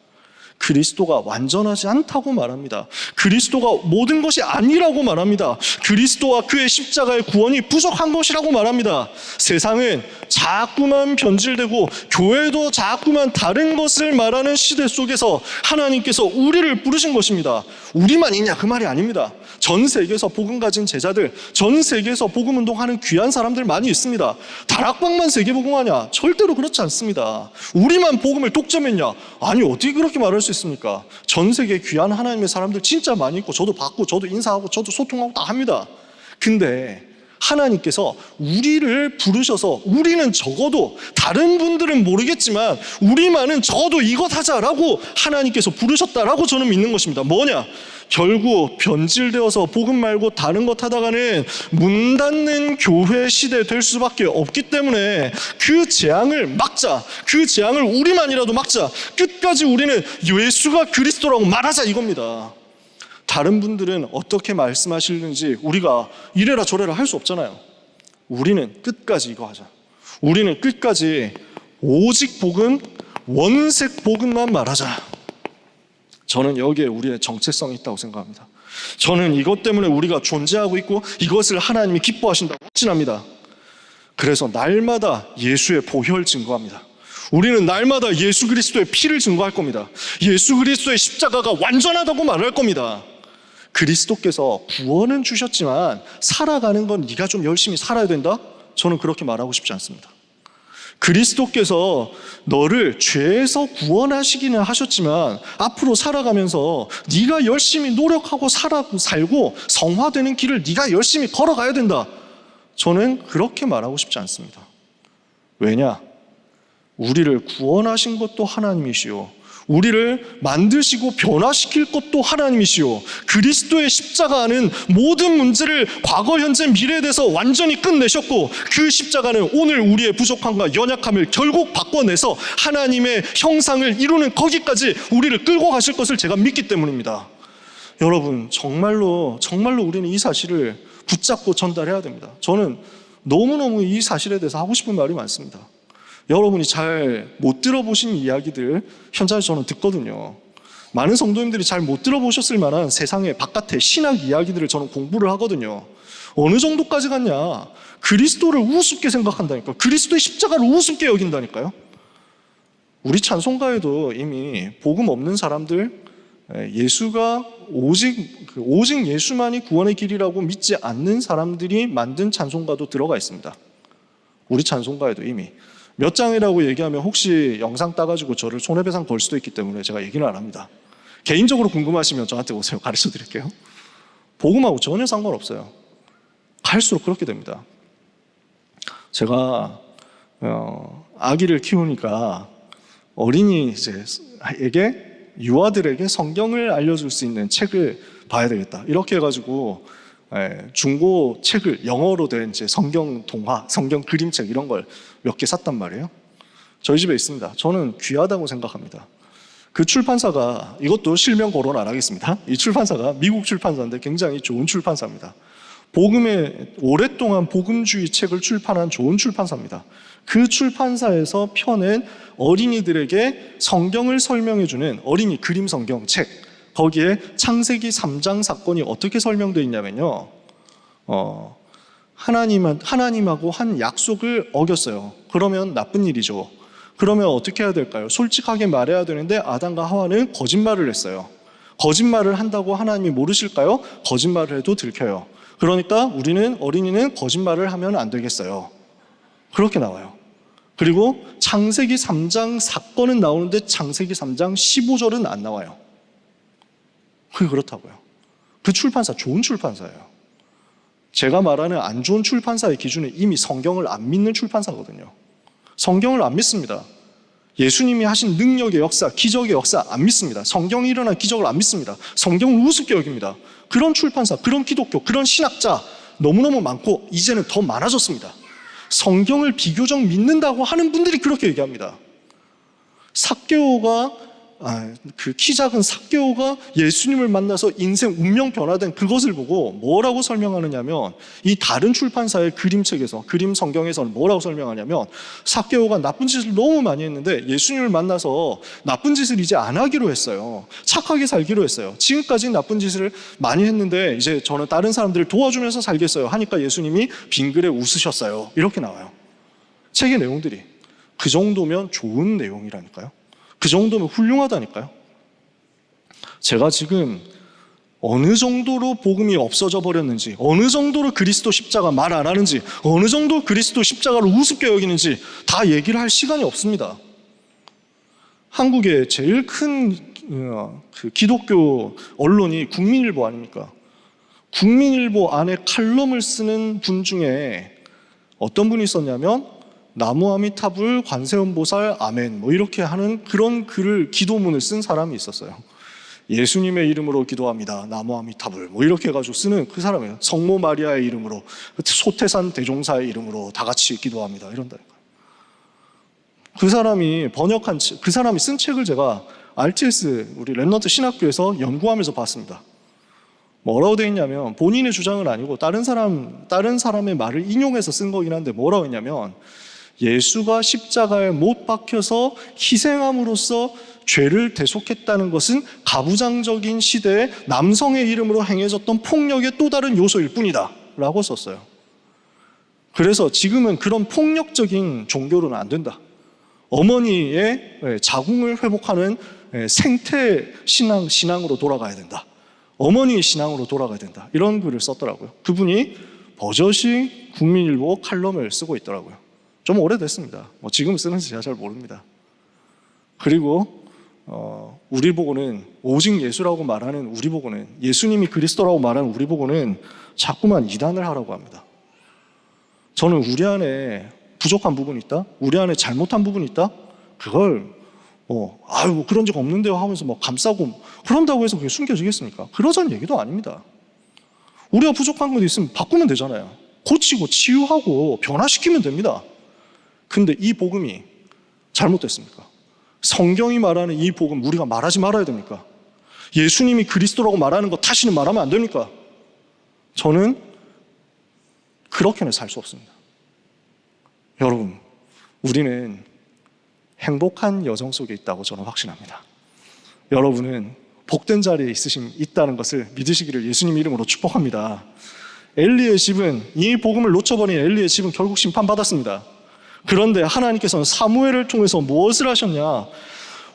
Speaker 1: 그리스도가 완전하지 않다고 말합니다. 그리스도가 모든 것이 아니라고 말합니다. 그리스도와 그의 십자가의 구원이 부족한 것이라고 말합니다. 세상은 자꾸만 변질되고 교회도 자꾸만 다른 것을 말하는 시대 속에서 하나님께서 우리를 부르신 것입니다. 우리만 있냐? 그 말이 아닙니다. 전 세계에서 복음 가진 제자들, 전 세계에서 복음 운동하는 귀한 사람들 많이 있습니다. 다락방만 세계복음하냐? 절대로 그렇지 않습니다. 우리만 복음을 독점했냐? 아니, 어떻게 그렇게 말할 수 있습니까? 전 세계 귀한 하나님의 사람들 진짜 많이 있고, 저도 받고, 저도 인사하고, 저도 소통하고 다 합니다. 근데 하나님께서 우리를 부르셔서 우리는 적어도, 다른 분들은 모르겠지만 우리만은 적어도 이것 하자라고 하나님께서 부르셨다라고 저는 믿는 것입니다. 뭐냐? 결국 변질되어서 복음 말고 다른 것 하다가는 문 닫는 교회 시대 될 수밖에 없기 때문에 그 재앙을 막자, 그 재앙을 우리만이라도 막자, 끝까지 우리는 예수가 그리스도라고 말하자, 이겁니다. 다른 분들은 어떻게 말씀하시는지 우리가 이래라 저래라 할 수 없잖아요. 우리는 끝까지 이거 하자. 우리는 끝까지 오직 복음, 원색 복음만 말하자. 저는 여기에 우리의 정체성이 있다고 생각합니다. 저는 이것 때문에 우리가 존재하고 있고 이것을 하나님이 기뻐하신다고 확신합니다. 그래서 날마다 예수의 보혈 증거합니다. 우리는 날마다 예수 그리스도의 피를 증거할 겁니다. 예수 그리스도의 십자가가 완전하다고 말할 겁니다. 그리스도께서 구원은 주셨지만 살아가는 건 네가 좀 열심히 살아야 된다? 저는 그렇게 말하고 싶지 않습니다. 그리스도께서 너를 죄에서 구원하시기는 하셨지만 앞으로 살아가면서 네가 열심히 노력하고 살고 성화되는 길을 네가 열심히 걸어가야 된다. 저는 그렇게 말하고 싶지 않습니다. 왜냐? 우리를 구원하신 것도 하나님이시오. 우리를 만드시고 변화시킬 것도 하나님이시오. 그리스도의 십자가는 모든 문제를 과거, 현재, 미래에 대해서 완전히 끝내셨고 그 십자가는 오늘 우리의 부족함과 연약함을 결국 바꿔내서 하나님의 형상을 이루는 거기까지 우리를 끌고 가실 것을 제가 믿기 때문입니다. 여러분, 정말로 우리는 이 사실을 붙잡고 전달해야 됩니다. 저는 너무너무 이 사실에 대해서 하고 싶은 말이 많습니다. 여러분이 잘 못 들어보신 이야기들 현장에서 저는 듣거든요. 많은 성도님들이 잘 못 들어보셨을 만한 세상의 바깥의 신학 이야기들을 저는 공부를 하거든요. 어느 정도까지 갔냐? 그리스도를 우습게 생각한다니까요. 그리스도의 십자가를 우습게 여긴다니까요. 우리 찬송가에도 이미 복음 없는 사람들, 예수가 오직 예수만이 구원의 길이라고 믿지 않는 사람들이 만든 찬송가도 들어가 있습니다. 우리 찬송가에도 이미 몇 장이라고 얘기하면 혹시 영상 따가지고 저를 손해배상 걸 수도 있기 때문에 제가 얘기는 안 합니다. 개인적으로 궁금하시면 저한테 오세요. 가르쳐 드릴게요. 복음하고 전혀 상관없어요. 갈수록 그렇게 됩니다. 제가 아기를 키우니까 어린이에게 유아들에게 성경을 알려줄 수 있는 책을 봐야 되겠다. 이렇게 해가지고 중고 책을 영어로 된 이제 성경 동화, 성경 그림책 이런 걸 몇 개 샀단 말이에요. 저희 집에 있습니다. 저는 귀하다고 생각합니다. 그 출판사가, 이것도 실명 거론 안 하겠습니다. 이 출판사가 미국 출판사인데 굉장히 좋은 출판사입니다. 오랫동안 복음주의 책을 출판한 좋은 출판사입니다. 그 출판사에서 펴낸 어린이들에게 성경을 설명해주는 어린이 그림 성경 책, 거기에 창세기 3장 사건이 어떻게 설명되어 있냐면요, 하나님하고 한 약속을 어겼어요. 그러면 나쁜 일이죠. 그러면 어떻게 해야 될까요? 솔직하게 말해야 되는데 아담과 하와는 거짓말을 했어요. 거짓말을 한다고 하나님이 모르실까요? 거짓말을 해도 들켜요. 그러니까 어린이는 거짓말을 하면 안 되겠어요. 그렇게 나와요. 그리고 창세기 3장 사건은 나오는데 창세기 3장 15절은 안 나와요. 그게 그렇다고요. 그 출판사 좋은 출판사예요. 제가 말하는 안 좋은 출판사의 기준은 이미 성경을 안 믿는 출판사거든요. 성경을 안 믿습니다. 예수님이 하신 능력의 역사, 기적의 역사 안 믿습니다. 성경이 일어난 기적을 안 믿습니다. 성경을 우습게 여깁니다. 그런 출판사, 그런 기독교, 그런 신학자 너무너무 많고 이제는 더 많아졌습니다. 성경을 비교적 믿는다고 하는 분들이 그렇게 얘기합니다. 그 키 작은 삭개오가 예수님을 만나서 인생 운명 변화된 그것을 보고 뭐라고 설명하느냐면, 이 다른 출판사의 그림책에서, 그림 성경에서는 뭐라고 설명하냐면, 삭개오가 나쁜 짓을 너무 많이 했는데 예수님을 만나서 나쁜 짓을 이제 안 하기로 했어요. 착하게 살기로 했어요. 지금까지 나쁜 짓을 많이 했는데 이제 저는 다른 사람들을 도와주면서 살겠어요 하니까 예수님이 빙그레 웃으셨어요. 이렇게 나와요. 책의 내용들이. 그 정도면 좋은 내용이라니까요. 그 정도면 훌륭하다니까요. 제가 지금 어느 정도로 복음이 없어져 버렸는지, 어느 정도로 그리스도 십자가 말 안 하는지, 어느 정도 그리스도 십자가를 우습게 여기는지 다 얘기를 할 시간이 없습니다. 한국의 제일 큰 그 기독교 언론이 국민일보 아닙니까? 국민일보 안에 칼럼을 쓰는 분 중에 어떤 분이 있었냐면, 나무아미타불 관세음보살 아멘 뭐 이렇게 하는 그런 글을, 기도문을 쓴 사람이 있었어요. 예수님의 이름으로 기도합니다 나무아미타불 뭐 이렇게 해가지고 쓰는 그 사람이에요. 성모 마리아의 이름으로, 소태산 대종사의 이름으로 다 같이 기도합니다 이런다니까요. 그 사람이 쓴 책을 제가 RTS 우리 랩넌트 신학교에서 연구하면서 봤습니다. 뭐라고 되어 있냐면, 본인의 주장은 아니고 다른 사람의 말을 인용해서 쓴 거긴 한데 뭐라고 했냐면, 예수가 십자가에 못 박혀서 희생함으로써 죄를 대속했다는 것은 가부장적인 시대에 남성의 이름으로 행해졌던 폭력의 또 다른 요소일 뿐이다 라고 썼어요. 그래서 지금은 그런 폭력적인 종교로는 안 된다. 어머니의 자궁을 회복하는 생태 신앙으로 돌아가야 된다. 어머니의 신앙으로 돌아가야 된다. 이런 글을 썼더라고요. 그분이 버젓이 국민일보 칼럼을 쓰고 있더라고요. 좀 오래됐습니다. 지금 쓰는지 제가 잘 모릅니다. 그리고 우리 보고는 오직 예수라고 말하는 우리 보고는 예수님이 그리스도라고 말하는 우리 보고는 자꾸만 이단을 하라고 합니다. 저는 우리 안에 부족한 부분이 있다? 우리 안에 잘못한 부분이 있다? 그걸 그런 적 없는데요 하면서 감싸고 그런다고 해서 그게 숨겨지겠습니까? 그러자는 얘기도 아닙니다. 우리가 부족한 것 있으면 바꾸면 되잖아요. 고치고 치유하고 변화시키면 됩니다. 근데 이 복음이 잘못됐습니까? 성경이 말하는 이 복음 우리가 말하지 말아야 됩니까? 예수님이 그리스도라고 말하는 것 다시는 말하면 안 됩니까? 저는 그렇게는 살 수 없습니다. 여러분, 우리는 행복한 여정 속에 있다고 저는 확신합니다. 여러분은 복된 자리에 있다는 것을 믿으시기를 예수님 이름으로 축복합니다. 엘리의 집은 이 복음을 놓쳐버린 엘리의 집은 결국 심판받았습니다. 그런데 하나님께서는 사무엘을 통해서 무엇을 하셨냐?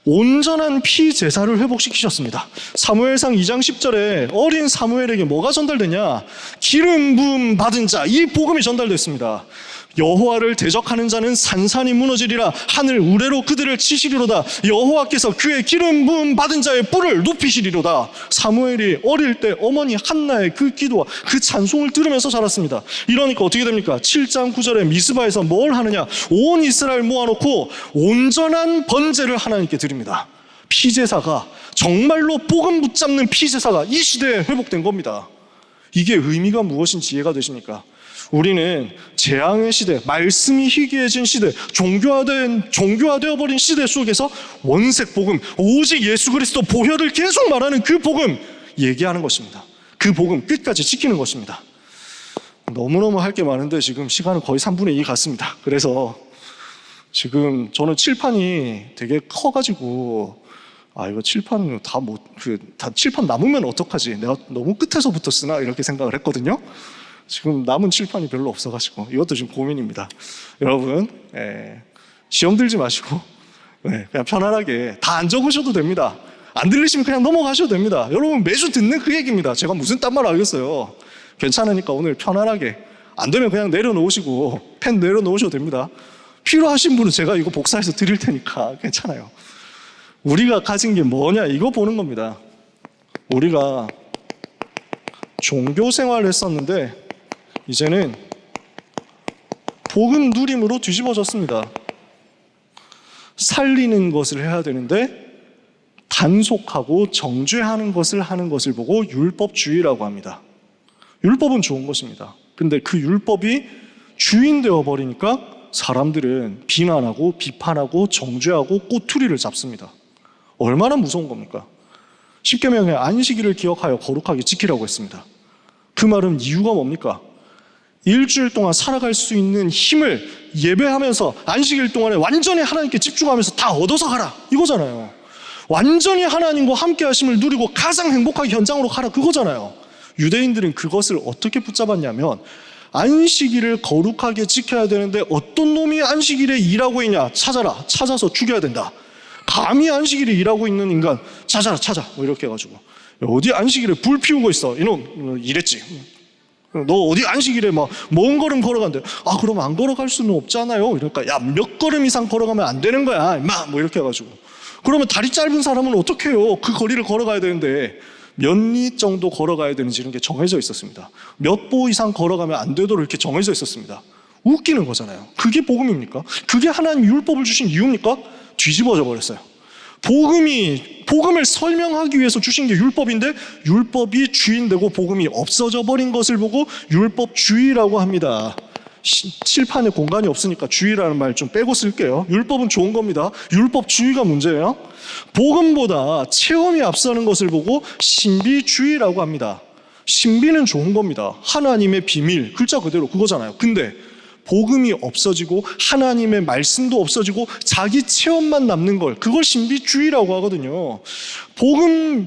Speaker 1: 온전한 피제사를 회복시키셨습니다. 사무엘상 2장 10절에 어린 사무엘에게 뭐가 전달되냐? 기름 부음 받은 자, 이 복음이 전달됐습니다. 여호와를 대적하는 자는 산산이 무너지리라. 하늘 우레로 그들을 치시리로다. 여호와께서 그의 기름 부음 받은 자의 뿔을 높이시리로다. 사무엘이 어릴 때 어머니 한나의 그 기도와 그 찬송을 들으면서 자랐습니다. 이러니까 어떻게 됩니까? 7장 9절에 미스바에서 뭘 하느냐? 온 이스라엘 모아놓고 온전한 번제를 하나님께 드립니다. 피제사가 정말로 복음 붙잡는 피제사가 이 시대에 회복된 겁니다. 이게 의미가 무엇인지 이해가 되십니까? 우리는 재앙의 시대, 말씀이 희귀해진 시대, 종교화되어 버린 시대 속에서 원색 복음, 오직 예수 그리스도 보혈을 계속 말하는 그 복음 얘기하는 것입니다. 그 복음 끝까지 지키는 것입니다. 너무너무 할 게 많은데 지금 시간은 거의 3분의 2 갔습니다. 그래서 지금 저는 칠판이 되게 커가지고 이거 칠판 칠판 남으면 어떡하지? 내가 너무 끝에서부터 쓰나? 이렇게 생각을 했거든요. 지금 남은 칠판이 별로 없어가지고 이것도 지금 고민입니다. 여러분, 시험 들지 마시고 그냥 편안하게 다 안 적으셔도 됩니다. 안 들리시면 그냥 넘어가셔도 됩니다. 여러분 매주 듣는 그 얘기입니다. 제가 무슨 딴 말 하겠어요. 괜찮으니까 오늘 편안하게, 안 되면 그냥 내려놓으시고 펜 내려놓으셔도 됩니다. 필요하신 분은 제가 이거 복사해서 드릴 테니까 괜찮아요. 우리가 가진 게 뭐냐 이거 보는 겁니다. 우리가 종교 생활을 했었는데 이제는 복음 누림으로 뒤집어졌습니다. 살리는 것을 해야 되는데 단속하고 정죄하는 것을 하는 것을 보고 율법주의라고 합니다. 율법은 좋은 것입니다. 근데 그 율법이 주인 되어 버리니까 사람들은 비난하고 비판하고 정죄하고 꼬투리를 잡습니다. 얼마나 무서운 겁니까? 십계명에 안식일을 기억하여 거룩하게 지키라고 했습니다. 그 말은 이유가 뭡니까? 일주일 동안 살아갈 수 있는 힘을 예배하면서 안식일 동안에 완전히 하나님께 집중하면서 다 얻어서 가라 이거잖아요. 완전히 하나님과 함께 하심을 누리고 가장 행복하게 현장으로 가라 그거잖아요. 유대인들은 그것을 어떻게 붙잡았냐면 안식일을 거룩하게 지켜야 되는데 어떤 놈이 안식일에 일하고 있냐? 찾아서 죽여야 된다. 감히 안식일에 일하고 있는 인간 찾아 이렇게 해가지고 어디 안식일에 불 피우고 있어 이놈 이랬지. 너 어디 안식일에 먼 걸음 걸어간대. 그럼 안 걸어갈 수는 없잖아요. 그러니까 야 몇 걸음 이상 걸어가면 안 되는 거야 임마 이렇게 해가지고. 그러면 다리 짧은 사람은 어떻게 해요? 그 거리를 걸어가야 되는데 몇 리 정도 걸어가야 되는지 이런 게 정해져 있었습니다. 몇 보 이상 걸어가면 안 되도록 이렇게 정해져 있었습니다. 웃기는 거잖아요. 그게 복음입니까? 그게 하나님 율법을 주신 이유입니까? 뒤집어져 버렸어요. 복음을 설명하기 위해서 주신 게 율법인데 율법이 주인되고 복음이 없어져 버린 것을 보고 율법주의라고 합니다. 칠판에 공간이 없으니까 주의라는 말 좀 빼고 쓸게요. 율법은 좋은 겁니다. 율법주의가 문제예요. 복음보다 체험이 앞서는 것을 보고 신비주의라고 합니다. 신비는 좋은 겁니다. 하나님의 비밀, 글자 그대로 그거잖아요. 근데 복음이 없어지고 하나님의 말씀도 없어지고 자기 체험만 남는 걸, 그걸 신비주의라고 하거든요.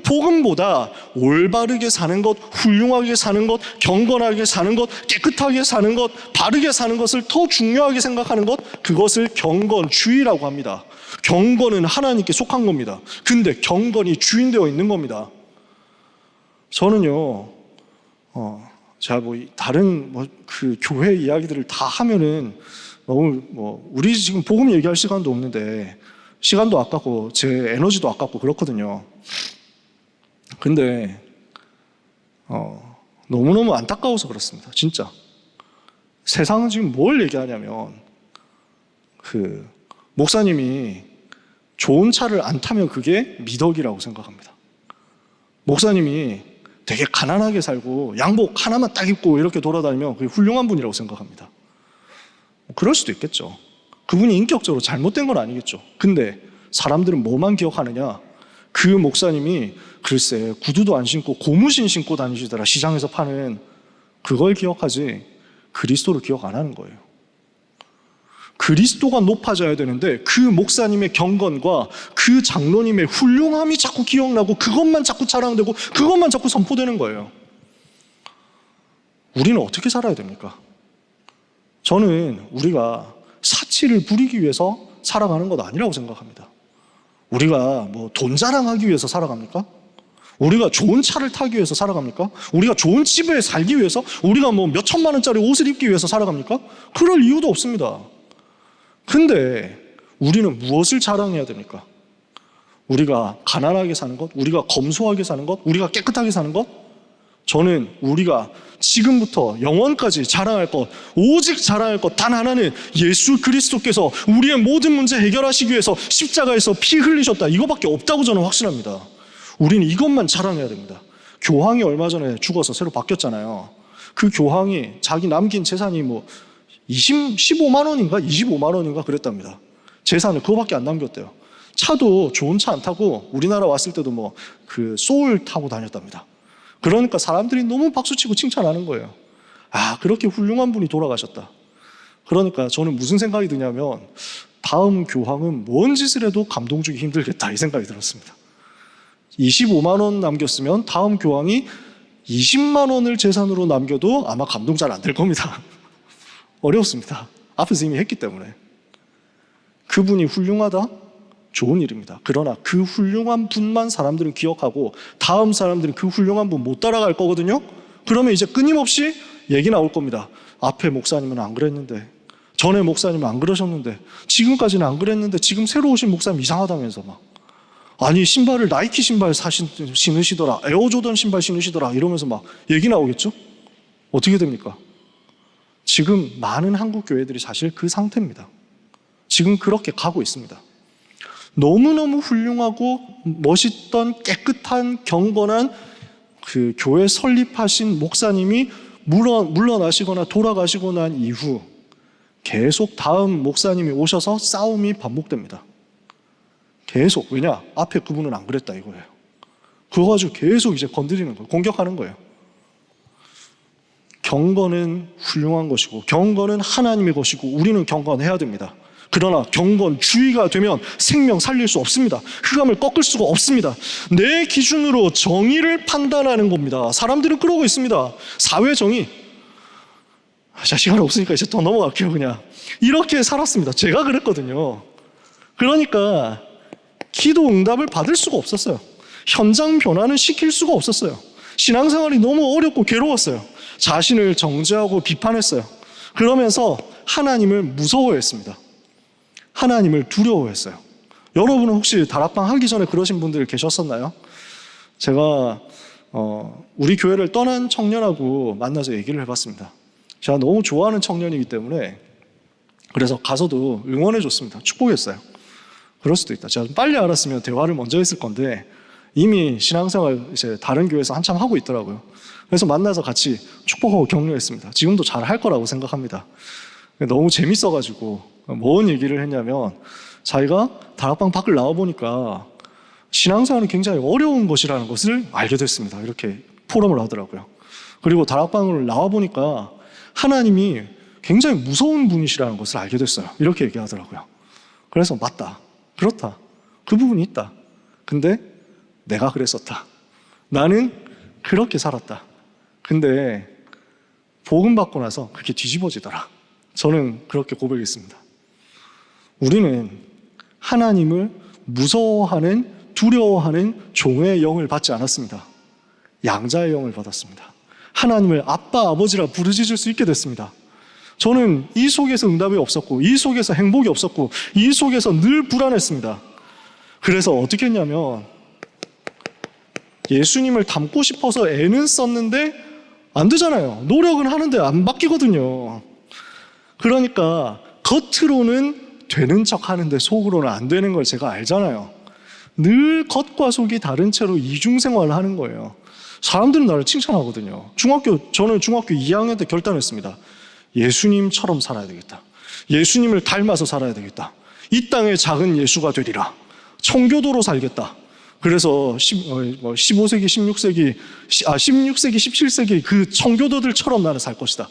Speaker 1: 복음보다 올바르게 사는 것, 훌륭하게 사는 것, 경건하게 사는 것, 깨끗하게 사는 것, 바르게 사는 것을 더 중요하게 생각하는 것, 그것을 경건주의라고 합니다. 경건은 하나님께 속한 겁니다. 근데 경건이 주인되어 있는 겁니다. 저는요, 제가 다른 그 교회 이야기들을 다 하면은 너무 우리 지금 복음 얘기할 시간도 없는데, 시간도 아깝고 제 에너지도 아깝고 그렇거든요. 근데 너무너무 안타까워서 그렇습니다. 진짜 세상은 지금 뭘 얘기하냐면, 그 목사님이 좋은 차를 안 타면 그게 미덕이라고 생각합니다. 목사님이 되게 가난하게 살고 양복 하나만 딱 입고 이렇게 돌아다니면 그게 훌륭한 분이라고 생각합니다. 그럴 수도 있겠죠. 그분이 인격적으로 잘못된 건 아니겠죠. 근데 사람들은 뭐만 기억하느냐? 그 목사님이 글쎄 구두도 안 신고 고무신 신고 다니시더라, 시장에서 파는. 그걸 기억하지 그리스도를 기억 안 하는 거예요. 그리스도가 높아져야 되는데 그 목사님의 경건과 그 장로님의 훌륭함이 자꾸 기억나고 그것만 자꾸 자랑되고 그것만 자꾸 선포되는 거예요. 우리는 어떻게 살아야 됩니까? 저는 우리가 사치를 부리기 위해서 살아가는 것 아니라고 생각합니다. 우리가 돈 자랑하기 위해서 살아갑니까? 우리가 좋은 차를 타기 위해서 살아갑니까? 우리가 좋은 집에 살기 위해서? 우리가 몇 천만 원짜리 옷을 입기 위해서 살아갑니까? 그럴 이유도 없습니다. 근데 우리는 무엇을 자랑해야 됩니까? 우리가 가난하게 사는 것, 우리가 검소하게 사는 것, 우리가 깨끗하게 사는 것? 저는 우리가 지금부터 영원까지 자랑할 것, 오직 자랑할 것 단 하나는 예수 그리스도께서 우리의 모든 문제 해결하시기 위해서 십자가에서 피 흘리셨다, 이거밖에 없다고 저는 확신합니다. 우리는 이것만 자랑해야 됩니다. 교황이 얼마 전에 죽어서 새로 바뀌었잖아요. 그 교황이 자기 남긴 재산이 15만 원인가 25만 원인가 그랬답니다. 재산을 그거밖에 안 남겼대요. 차도 좋은 차 안 타고 우리나라 왔을 때도 그 소울 타고 다녔답니다. 그러니까 사람들이 너무 박수치고 칭찬하는 거예요. 아, 그렇게 훌륭한 분이 돌아가셨다. 그러니까 저는 무슨 생각이 드냐면, 다음 교황은 뭔 짓을 해도 감동 주기 힘들겠다, 이 생각이 들었습니다. 25만 원 남겼으면 다음 교황이 20만 원을 재산으로 남겨도 아마 감동 잘 안 될 겁니다. 어렵습니다. 앞에서 이미 했기 때문에. 그분이 훌륭하다? 좋은 일입니다. 그러나 그 훌륭한 분만 사람들은 기억하고 다음 사람들은 그 훌륭한 분 못 따라갈 거거든요. 그러면 이제 끊임없이 얘기 나올 겁니다. 앞에 목사님은 안 그랬는데, 전에 목사님은 안 그러셨는데, 지금까지는 안 그랬는데 지금 새로 오신 목사님 이상하다면서 아니 신발을 나이키 신발 신으시더라, 에어조던 신발 신으시더라, 이러면서 얘기 나오겠죠. 어떻게 됩니까? 지금 많은 한국 교회들이 사실 그 상태입니다. 지금 그렇게 가고 있습니다. 너무너무 훌륭하고 멋있던 깨끗한 경건한 그 교회 설립하신 목사님이 물러나시거나 돌아가시고 난 이후 계속 다음 목사님이 오셔서 싸움이 반복됩니다. 계속. 왜냐? 앞에 그분은 안 그랬다 이거예요. 그거 가지고 계속 이제 건드리는 거예요. 공격하는 거예요. 경건은 훌륭한 것이고 경건은 하나님의 것이고 우리는 경건해야 됩니다. 그러나 경건주의가 되면 생명 살릴 수 없습니다. 흑암을 꺾을 수가 없습니다. 내 기준으로 정의를 판단하는 겁니다. 사람들은 그러고 있습니다. 사회정의. 자, 시간 없으니까 이제 더 넘어갈게요. 그냥 이렇게 살았습니다. 제가 그랬거든요. 그러니까 기도 응답을 받을 수가 없었어요. 현장 변화는 시킬 수가 없었어요. 신앙생활이 너무 어렵고 괴로웠어요. 자신을 정죄하고 비판했어요. 그러면서 하나님을 무서워했습니다. 하나님을 두려워했어요. 여러분은 혹시 다락방 하기 전에 그러신 분들 계셨었나요? 제가 우리 교회를 떠난 청년하고 만나서 얘기를 해봤습니다. 제가 너무 좋아하는 청년이기 때문에 그래서 가서도 응원해줬습니다. 축복했어요. 그럴 수도 있다. 제가 빨리 알았으면 대화를 먼저 했을 건데 이미 신앙생활 이제 다른 교회에서 한참 하고 있더라고요. 그래서 만나서 같이 축복하고 격려했습니다. 지금도 잘 할 거라고 생각합니다. 너무 재밌어가지고 뭔 얘기를 했냐면, 자기가 다락방 밖을 나와보니까 신앙생활은 굉장히 어려운 것이라는 것을 알게 됐습니다. 이렇게 포럼을 하더라고요. 그리고 다락방을 나와보니까 하나님이 굉장히 무서운 분이시라는 것을 알게 됐어요. 이렇게 얘기하더라고요. 그래서 맞다. 그렇다. 그 부분이 있다. 근데 내가 그랬었다. 나는 그렇게 살았다. 근데 복음 받고 나서 그게 뒤집어지더라. 저는 그렇게 고백했습니다. 우리는 하나님을 무서워하는, 두려워하는 종의 영을 받지 않았습니다. 양자의 영을 받았습니다. 하나님을 아빠, 아버지라 부르짖을 수 있게 됐습니다. 저는 이 속에서 응답이 없었고, 이 속에서 행복이 없었고, 이 속에서 늘 불안했습니다. 그래서 어떻게 했냐면 예수님을 닮고 싶어서 애는 썼는데 안 되잖아요. 노력은 하는데 안 바뀌거든요. 그러니까 겉으로는 되는 척 하는데 속으로는 안 되는 걸 제가 알잖아요. 늘 겉과 속이 다른 채로 이중생활을 하는 거예요. 사람들은 나를 칭찬하거든요. 저는 중학교 2학년 때 결단했습니다. 예수님처럼 살아야 되겠다. 예수님을 닮아서 살아야 되겠다. 이 땅의 작은 예수가 되리라. 청교도로 살겠다. 그래서 15세기, 16세기, 17세기 그 청교도들처럼 나는 살 것이다.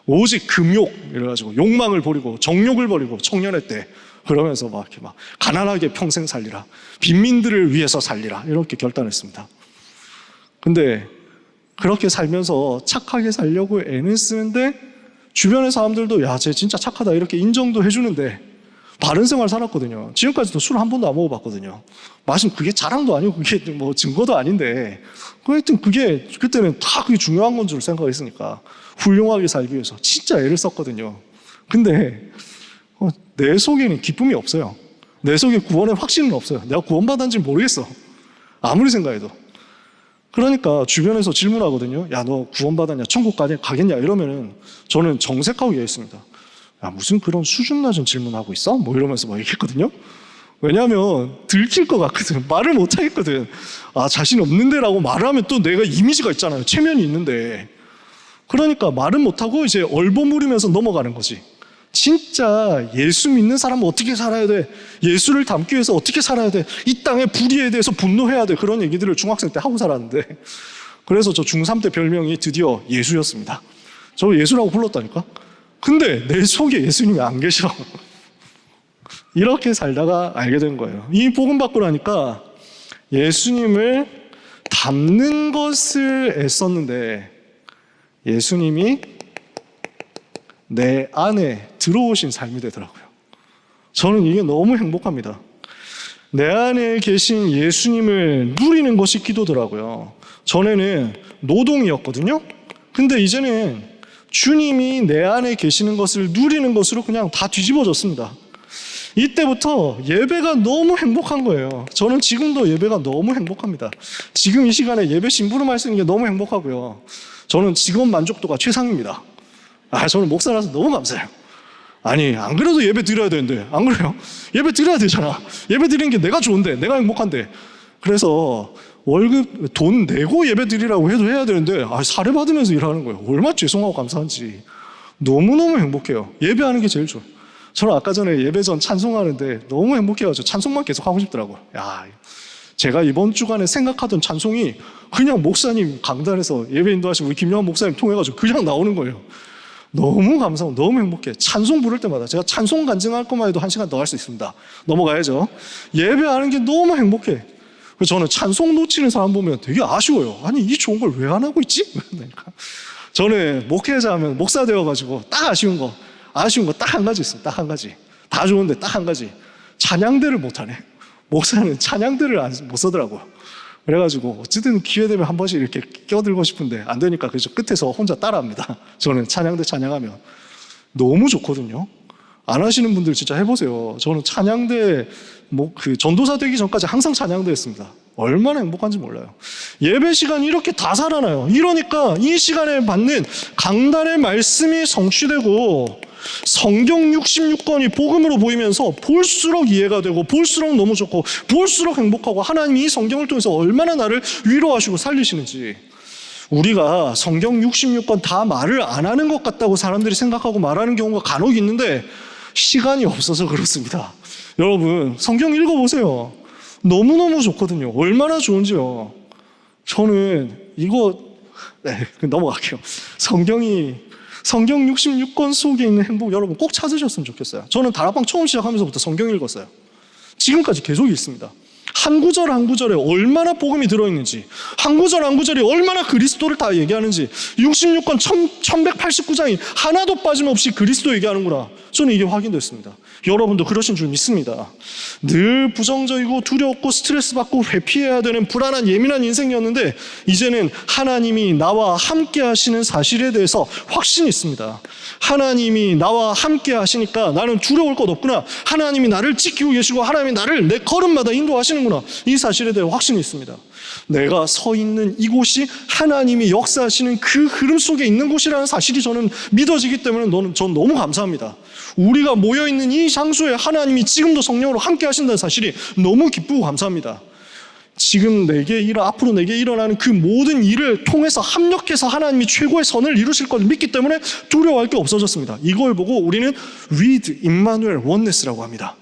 Speaker 1: 오직 금욕, 이래가지고 욕망을 버리고 정욕을 버리고 청년의 때 그러면서 이렇게 가난하게 평생 살리라. 빈민들을 위해서 살리라. 이렇게 결단했습니다. 근데 그렇게 살면서 착하게 살려고 애는 쓰는데 주변의 사람들도 야, 쟤 진짜 착하다 이렇게 인정도 해주는데 바른 생활 살았거든요. 지금까지도 술 한 번도 안 먹어봤거든요. 마침 그게 자랑도 아니고 그게 증거도 아닌데 하여튼 그때는 다 그게 중요한 건 줄 생각했으니까 훌륭하게 살기 위해서 진짜 애를 썼거든요. 근데 내 속에는 기쁨이 없어요. 내 속에 구원의 확신은 없어요. 내가 구원받았는지 모르겠어. 아무리 생각해도. 그러니까 주변에서 질문하거든요. 야, 너 구원받았냐? 천국 가겠냐? 이러면은 저는 정색하고 얘기했습니다. 야, 무슨 그런 수준 낮은 질문하고 있어? 이러면서 얘기했거든요. 왜냐하면 들킬 것 같거든. 말을 못 하겠거든. 아, 자신 없는데 라고 말하면 또 내가 이미지가 있잖아요. 체면이 있는데. 그러니까 말은 못하고 이제 얼버무리면서 넘어가는 거지. 진짜 예수 믿는 사람은 어떻게 살아야 돼? 예수를 닮기 위해서 어떻게 살아야 돼? 이 땅의 불의에 대해서 분노해야 돼. 그런 얘기들을 중학생 때 하고 살았는데 그래서 저 중3 때 별명이 드디어 예수였습니다. 저 예수라고 불렀다니까? 근데 내 속에 예수님이 안 계셔. 이렇게 살다가 알게 된 거예요. 이 복음 받고 나니까 예수님을 닮는 것을 애썼는데 예수님이 내 안에 들어오신 삶이 되더라고요. 저는 이게 너무 행복합니다. 내 안에 계신 예수님을 누리는 것이 기도더라고요. 전에는 노동이었거든요. 근데 이제는 주님이 내 안에 계시는 것을 누리는 것으로 그냥 다 뒤집어졌습니다. 이때부터 예배가 너무 행복한 거예요. 저는 지금도 예배가 너무 행복합니다. 지금 이 시간에 예배 심부름할 수 있는 게 너무 행복하고요. 저는 직업 만족도가 최상입니다. 저는 목사라서 너무 감사해요. 아니, 안 그래도 예배 드려야 되는데, 안 그래요? 예배 드려야 되잖아. 예배 드리는 게 내가 좋은데, 내가 행복한데. 그래서 월급 돈 내고 예배 드리라고 해도 해야 되는데, 사례 받으면서 일하는 거예요. 얼마나 죄송하고 감사한지. 너무너무 행복해요. 예배하는 게 제일 좋아요. 저는 아까 전에 예배 전 찬송하는데 너무 행복해가지고 찬송만 계속 하고 싶더라고요. 제가 이번 주간에 생각하던 찬송이 그냥 목사님 강단에서 예배 인도하시고 우리 김영환 목사님 통해가지고 그냥 나오는 거예요. 너무 감사하고 너무 행복해. 찬송 부를 때마다 제가 찬송 간증할 것만 해도 1시간 더 할 수 있습니다. 넘어가야죠. 예배하는 게 너무 행복해. 그래서 저는 찬송 놓치는 사람 보면 되게 아쉬워요. 아니, 이 좋은 걸 왜 안 하고 있지? 저는 목회자 하면 목사 되어가지고 딱 아쉬운 거 딱 한 가지 있어요. 딱 한 가지. 다 좋은데 딱 한 가지. 찬양대를 못하네. 목사는 찬양대를 못 쓰더라고요. 그래가지고 어쨌든 기회 되면 한 번씩 이렇게 껴들고 싶은데 안 되니까 그래서 끝에서 혼자 따라합니다. 저는 찬양대 찬양하면 너무 좋거든요. 안 하시는 분들 진짜 해보세요. 저는 찬양대 전도사 되기 전까지 항상 찬양대 했습니다. 얼마나 행복한지 몰라요. 예배 시간이 이렇게 다 살아나요. 이러니까 이 시간에 받는 강단의 말씀이 성취되고 성경 66권이 복음으로 보이면서 볼수록 이해가 되고 볼수록 너무 좋고 볼수록 행복하고 하나님이 이 성경을 통해서 얼마나 나를 위로하시고 살리시는지. 우리가 성경 66권 다 말을 안 하는 것 같다고 사람들이 생각하고 말하는 경우가 간혹 있는데 시간이 없어서 그렇습니다. 여러분, 성경 읽어보세요. 너무너무 좋거든요. 얼마나 좋은지요. 저는 넘어갈게요. 성경이 성경 66권 속에 있는 행복 여러분 꼭 찾으셨으면 좋겠어요. 저는 다락방 처음 시작하면서부터 성경 읽었어요. 지금까지 계속 읽습니다. 한 구절 한 구절에 얼마나 복음이 들어있는지, 한 구절 한 구절이 얼마나 그리스도를 다 얘기하는지, 66권 1189장이 하나도 빠짐없이 그리스도 얘기하는구나. 저는 이게 확인됐습니다. 여러분도 그러신 줄 믿습니다. 늘 부정적이고 두렵고 스트레스 받고 회피해야 되는 불안한 예민한 인생이었는데 이제는 하나님이 나와 함께 하시는 사실에 대해서 확신이 있습니다. 하나님이 나와 함께 하시니까 나는 두려울 것 없구나. 하나님이 나를 지키고 계시고 하나님이 나를 내 걸음마다 인도하시는구나. 이 사실에 대해 확신이 있습니다. 내가 서 있는 이곳이 하나님이 역사하시는 그 흐름 속에 있는 곳이라는 사실이 저는 믿어지기 때문에 전 너무 감사합니다. 우리가 모여있는 이 장소에 하나님이 지금도 성령으로 함께 하신다는 사실이 너무 기쁘고 감사합니다. 지금 앞으로 내게 일어나는 그 모든 일을 통해서 합력해서 하나님이 최고의 선을 이루실 걸 믿기 때문에 두려워할 게 없어졌습니다. 이걸 보고 우리는 with Emmanuel oneness라고 합니다.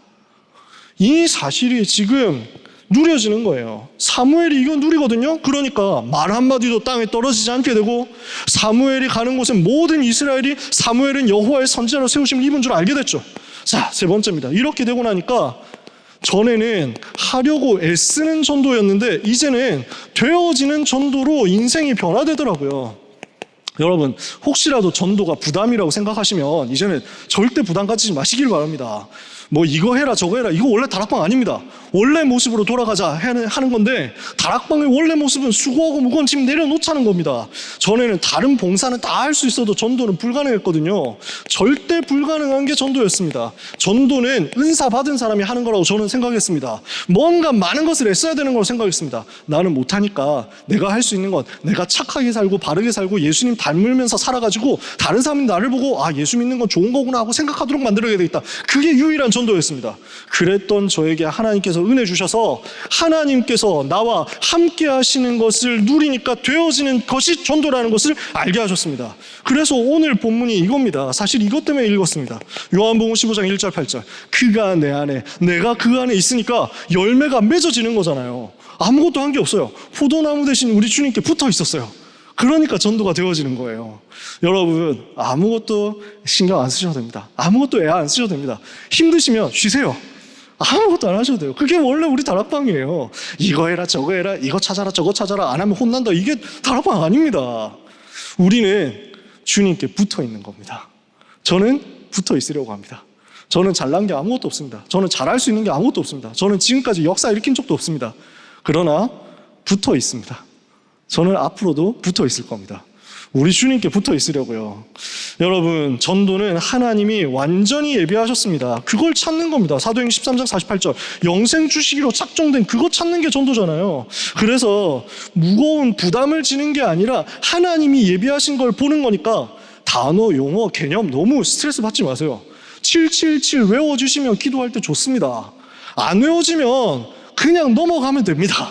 Speaker 1: 이 사실이 지금 누려지는 거예요. 사무엘이 이거 누리거든요. 그러니까 말 한마디도 땅에 떨어지지 않게 되고 사무엘이 가는 곳에 모든 이스라엘이 사무엘은 여호와의 선지자로 세우심을 입은 줄 알게 됐죠. 자, 세 번째입니다. 이렇게 되고 나니까 전에는 하려고 애쓰는 전도였는데 이제는 되어지는 전도로 인생이 변화되더라고요. 여러분 혹시라도 전도가 부담이라고 생각하시면 이제는 절대 부담 가지지 마시길 바랍니다. 뭐 이거 해라 저거 해라 이거 원래 다락방 아닙니다. 원래 모습으로 돌아가자 하는 건데 다락방의 원래 모습은 수고하고 무거운 짐 내려놓자는 겁니다. 전에는 다른 봉사는 다 할 수 있어도 전도는 불가능했거든요. 절대 불가능한 게 전도였습니다. 전도는 은사 받은 사람이 하는 거라고 저는 생각했습니다. 뭔가 많은 것을 애써야 되는 거라고 생각했습니다. 나는 못하니까 내가 할 수 있는 건 내가 착하게 살고 바르게 살고 예수님 닮으면서 살아가지고 다른 사람이 나를 보고 아 예수 믿는 건 좋은 거구나 하고 생각하도록 만들어야 되겠다. 그게 유일한 전도였습니다. 그랬던 저에게 하나님께서 은혜 주셔서 하나님께서 나와 함께 하시는 것을 누리니까 되어지는 것이 전도라는 것을 알게 하셨습니다. 그래서 오늘 본문이 이겁니다. 사실 이것 때문에 읽었습니다. 요한복음 15장 1절 8절 그가 내 안에 내가 그 안에 있으니까 열매가 맺어지는 거잖아요. 아무것도 한 게 없어요. 포도나무 대신 우리 주님께 붙어 있었어요. 그러니까 전도가 되어지는 거예요. 여러분 아무것도 신경 안 쓰셔도 됩니다. 아무것도 애 안 쓰셔도 됩니다. 힘드시면 쉬세요. 아무것도 안 하셔도 돼요. 그게 원래 우리 다락방이에요. 이거 해라 저거 해라 이거 찾아라 저거 찾아라 안 하면 혼난다. 이게 다락방 아닙니다. 우리는 주님께 붙어 있는 겁니다. 저는 붙어 있으려고 합니다. 저는 잘난 게 아무것도 없습니다. 저는 잘할 수 있는 게 아무것도 없습니다. 저는 지금까지 역사 일으킨 적도 없습니다. 그러나 붙어 있습니다. 저는 앞으로도 붙어 있을 겁니다. 우리 주님께 붙어 있으려고요. 여러분 전도는 하나님이 완전히 예비하셨습니다. 그걸 찾는 겁니다. 사도행전 13장 48절 영생 주시기로 작정된 그거 찾는 게 전도잖아요. 그래서 무거운 부담을 지는 게 아니라 하나님이 예비하신 걸 보는 거니까 단어, 용어, 개념 너무 스트레스 받지 마세요. 777 외워주시면 기도할 때 좋습니다. 안 외워지면 그냥 넘어가면 됩니다.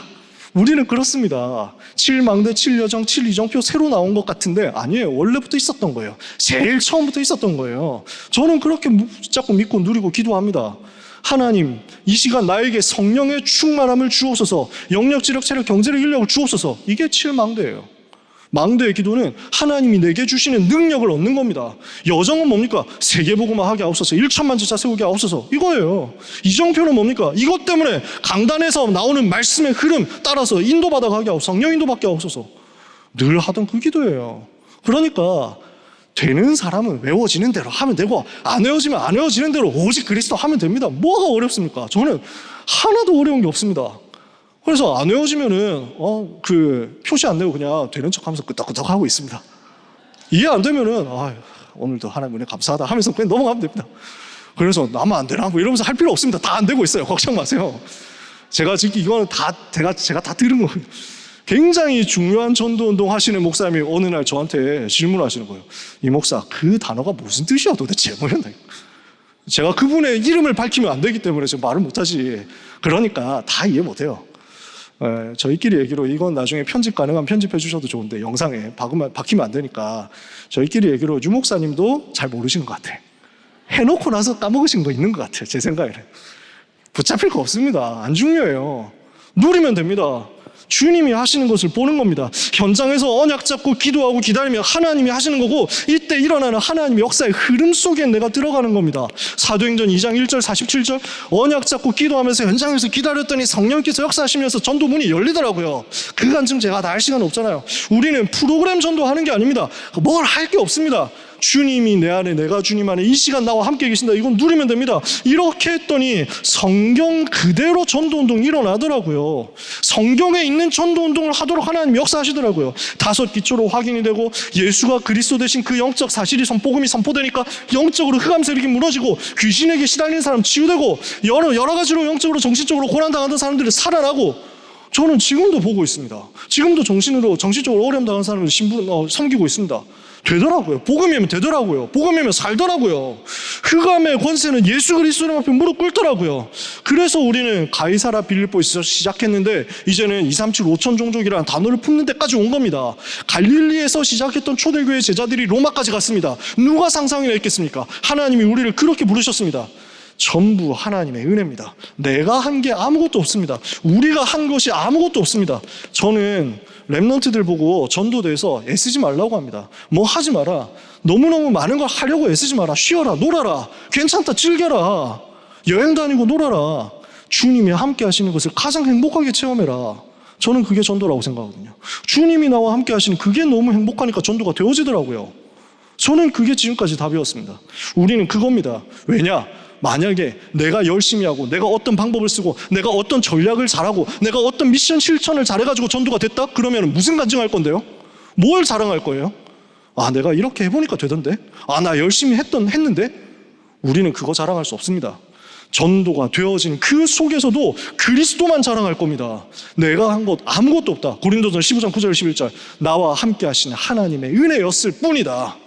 Speaker 1: 우리는 그렇습니다. 7망대, 7여정, 7이정표 새로 나온 것 같은데 아니에요. 원래부터 있었던 거예요. 제일 처음부터 있었던 거예요. 저는 그렇게 붙잡고 믿고 누리고 기도합니다. 하나님 이 시간 나에게 성령의 충만함을 주옵소서. 영력, 지력, 체력, 경제력, 인력을 주옵소서. 이게 7망대예요. 망대의 기도는 하나님이 내게 주시는 능력을 얻는 겁니다. 여정은 뭡니까? 세계복음화 하게 하옵소서. 1천만 제자 세우게 하옵소서. 이거예요. 이정표는 뭡니까? 이것 때문에 강단에서 나오는 말씀의 흐름 따라서 인도받아 가게 하옵소서. 성령 인도받게 하옵소서. 늘 하던 그 기도예요. 그러니까 되는 사람은 외워지는 대로 하면 되고 안 외워지면 안 외워지는 대로 오직 그리스도 하면 됩니다. 뭐가 어렵습니까? 저는 하나도 어려운 게 없습니다. 그래서 안 외워지면은 그 표시 안 내고 그냥 되는 척하면서 끄덕끄덕 하고 있습니다. 이해 안 되면은 오늘도 하나님 은혜 감사하다 하면서 그냥 넘어가면 됩니다. 그래서 나만 안 되나 뭐 이러면서 할 필요 없습니다. 다 안 되고 있어요. 걱정 마세요. 제가 지금 이거는 다 제가 다 들은 거예요. 굉장히 중요한 전도 운동 하시는 목사님이 어느 날 저한테 질문하시는 거예요. 이 목사 그 단어가 무슨 뜻이야 도대체? 뭐 이런다. 제가 그분의 이름을 밝히면 안 되기 때문에 지금 말을 못하지. 그러니까 다 이해 못해요. 저희끼리 얘기로 이건 나중에 편집 가능하면 편집해 주셔도 좋은데 영상에 박히면 안 되니까 저희끼리 얘기로 유 목사님도 잘 모르시는 것 같아. 해놓고 나서 까먹으신 거 있는 것 같아요. 제 생각에는. 붙잡힐 거 없습니다. 안 중요해요. 누리면 됩니다. 주님이 하시는 것을 보는 겁니다. 현장에서 언약 잡고 기도하고 기다리며 하나님이 하시는 거고, 이때 일어나는 하나님의 역사의 흐름 속에 내가 들어가는 겁니다. 사도행전 2장 1절 47절 언약 잡고 기도하면서 현장에서 기다렸더니 성령께서 역사하시면서 전도문이 열리더라고요. 그 간증 제가 다 할 시간 없잖아요. 우리는 프로그램 전도하는 게 아닙니다. 뭘 할 게 없습니다. 주님이 내 안에, 내가 주님 안에, 이 시간 나와 함께 계신다, 이건 누리면 됩니다. 이렇게 했더니 성경 그대로 전도운동이 일어나더라고요. 성경에 있는 전도운동을 하도록 하나님이 역사하시더라고요. 5 기초로 확인이 되고, 예수가 그리스도 되신 그 영적 사실이 복음이 선포되니까 영적으로 흑암 세력이 무너지고, 귀신에게 시달리는 사람 치유되고, 여러 가지로 영적으로 정신적으로 고난당하던 사람들이 살아나고, 저는 지금도 보고 있습니다. 지금도 정신적으로 어려움 당한 사람을 섬기고 있습니다. 되더라고요. 복음이면 되더라고요. 복음이면 살더라고요. 흑암의 권세는 예수 그리스도 앞에 무릎 꿇더라고요. 그래서 우리는 가이사라 빌립보에서 시작했는데, 이제는 237 5천 종족이라는 단어를 품는 데까지 온 겁니다. 갈릴리에서 시작했던 초대교회 제자들이 로마까지 갔습니다. 누가 상상이나 했겠습니까? 하나님이 우리를 그렇게 부르셨습니다. 전부 하나님의 은혜입니다. 내가 한 게 아무것도 없습니다. 우리가 한 것이 아무것도 없습니다. 저는 랩런트들 보고 전도대에서 애쓰지 말라고 합니다. 뭐 하지 마라. 너무너무 많은 걸 하려고 애쓰지 마라. 쉬어라, 놀아라, 괜찮다, 즐겨라, 여행 다니고 놀아라. 주님이 함께 하시는 것을 가장 행복하게 체험해라. 저는 그게 전도라고 생각하거든요. 주님이 나와 함께 하시는 그게 너무 행복하니까 전도가 되어지더라고요. 저는 그게 지금까지 답이었습니다. 우리는 그겁니다. 왜냐? 만약에 내가 열심히 하고, 내가 어떤 방법을 쓰고, 내가 어떤 전략을 잘하고, 내가 어떤 미션 실천을 잘해가지고 전도가 됐다? 그러면 무슨 간증할 건데요? 뭘 자랑할 거예요? 아, 내가 이렇게 해보니까 되던데? 아, 나 열심히 했는데? 우리는 그거 자랑할 수 없습니다. 전도가 되어진 그 속에서도 그리스도만 자랑할 겁니다. 내가 한 것 아무것도 없다. 고린도전 15장 9절 11절 나와 함께 하시는 하나님의 은혜였을 뿐이다.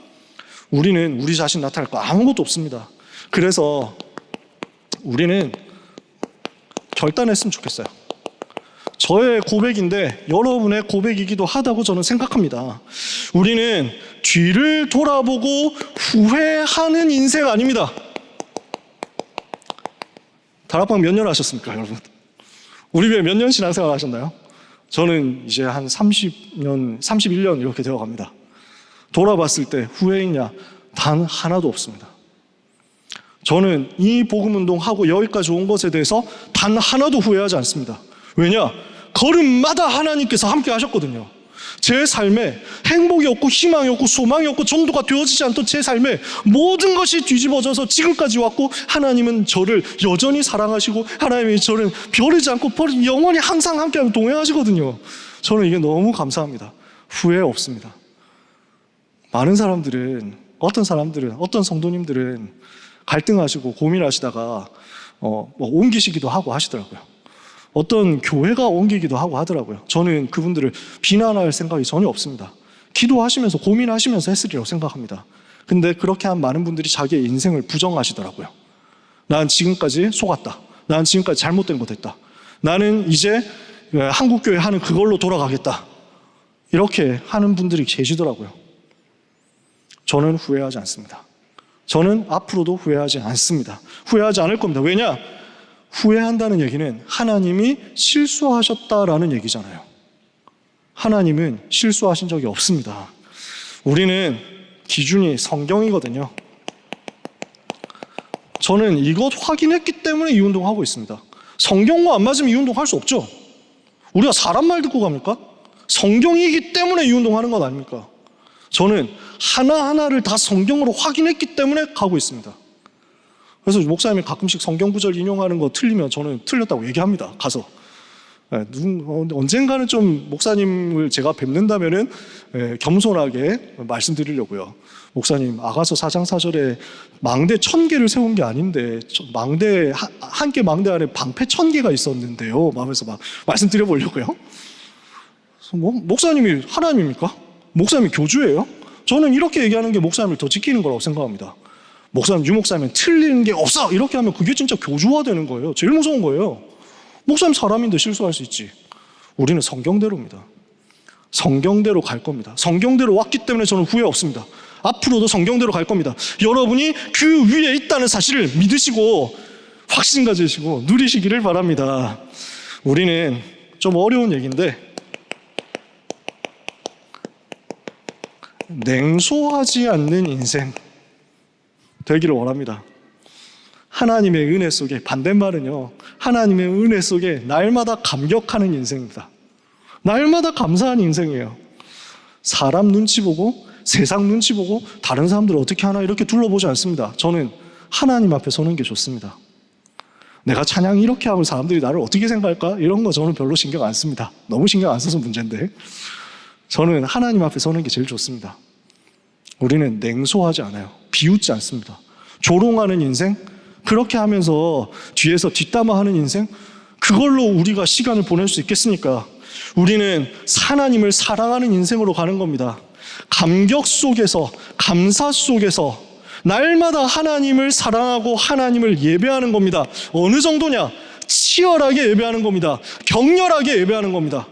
Speaker 1: 우리는 우리 자신 나타낼 거 아무것도 없습니다. 그래서 우리는 결단했으면 좋겠어요. 저의 고백인데 여러분의 고백이기도 하다고 저는 생각합니다. 우리는 뒤를 돌아보고 후회하는 인생 아닙니다. 다락방 몇 년 하셨습니까, 여러분? 우리 교회 몇 년 신앙생활 하셨나요? 저는 이제 한 30년, 31년 이렇게 되어갑니다. 돌아봤을 때 후회했냐? 단 하나도 없습니다. 저는 이 복음운동하고 여기까지 온 것에 대해서 단 하나도 후회하지 않습니다. 왜냐? 걸음마다 하나님께서 함께 하셨거든요. 제 삶에 행복이 없고 희망이 없고 소망이 없고 전도가 되어지지 않던 제 삶에 모든 것이 뒤집어져서 지금까지 왔고, 하나님은 저를 여전히 사랑하시고, 하나님이 저를 버리지 않고 영원히 항상 함께하고 동행하시거든요. 저는 이게 너무 감사합니다. 후회 없습니다. 많은 사람들은, 어떤 성도님들은 갈등하시고 고민하시다가 옮기시기도 하고 하시더라고요. 어떤 교회가 옮기기도 하고 하더라고요. 저는 그분들을 비난할 생각이 전혀 없습니다. 기도하시면서 고민하시면서 했으리라고 생각합니다. 근데 그렇게 한 많은 분들이 자기의 인생을 부정하시더라고요. 난 지금까지 속았다. 난 지금까지 잘못된 것 했다. 나는 이제 한국교회 하는 그걸로 돌아가겠다. 이렇게 하는 분들이 계시더라고요. 저는 후회하지 않습니다. 저는 앞으로도 후회하지 않습니다. 후회하지 않을 겁니다. 왜냐? 후회한다는 얘기는 하나님이 실수하셨다라는 얘기잖아요. 하나님은 실수하신 적이 없습니다. 우리는 기준이 성경이거든요. 저는 이것 확인했기 때문에 이 운동하고 있습니다. 성경과 안 맞으면 이 운동할 수 없죠. 우리가 사람 말 듣고 갑니까? 성경이기 때문에 이 운동하는 것 아닙니까? 저는 하나하나를 다 성경으로 확인했기 때문에 가고 있습니다. 그래서 목사님이 가끔씩 성경 구절 인용하는 거 틀리면 저는 틀렸다고 얘기합니다. 가서. 언젠가는 좀 목사님을 제가 뵙는다면은 겸손하게 말씀드리려고요. 목사님, 아가서 4장 4절에 망대 1000개를 세운 게 아닌데 망대 한 개 망대 안에 방패 1000개가 있었는데요. 하면서 막 말씀드려보려고요. 목사님이 하나님입니까? 목사님이 교주예요? 저는 이렇게 얘기하는 게 목사님을 더 지키는 거라고 생각합니다. 목사님, 유목사님은 틀리는 게 없어! 이렇게 하면 그게 진짜 교주화 되는 거예요. 제일 무서운 거예요. 목사님 사람인데 실수할 수 있지. 우리는 성경대로입니다. 성경대로 갈 겁니다. 성경대로 왔기 때문에 저는 후회 없습니다. 앞으로도 성경대로 갈 겁니다. 여러분이 그 위에 있다는 사실을 믿으시고 확신 가지시고 누리시기를 바랍니다. 우리는 좀 어려운 얘기인데 냉소하지 않는 인생 되기를 원합니다. 하나님의 은혜 속에, 반대말은요, 하나님의 은혜 속에 날마다 감격하는 인생입니다. 날마다 감사한 인생이에요. 사람 눈치 보고 세상 눈치 보고 다른 사람들 어떻게 하나 이렇게 둘러보지 않습니다. 저는 하나님 앞에 서는 게 좋습니다. 내가 찬양 이렇게 하면 사람들이 나를 어떻게 생각할까? 이런 거 저는 별로 신경 안 씁니다. 너무 신경 안 써서 문제인데, 저는 하나님 앞에 서는 게 제일 좋습니다. 우리는 냉소하지 않아요. 비웃지 않습니다. 조롱하는 인생, 그렇게 하면서 뒤에서 뒷담화하는 인생, 그걸로 우리가 시간을 보낼 수 있겠습니까? 우리는 하나님을 사랑하는 인생으로 가는 겁니다. 감격 속에서, 감사 속에서 날마다 하나님을 사랑하고 하나님을 예배하는 겁니다. 어느 정도냐? 치열하게 예배하는 겁니다. 격렬하게 예배하는 겁니다.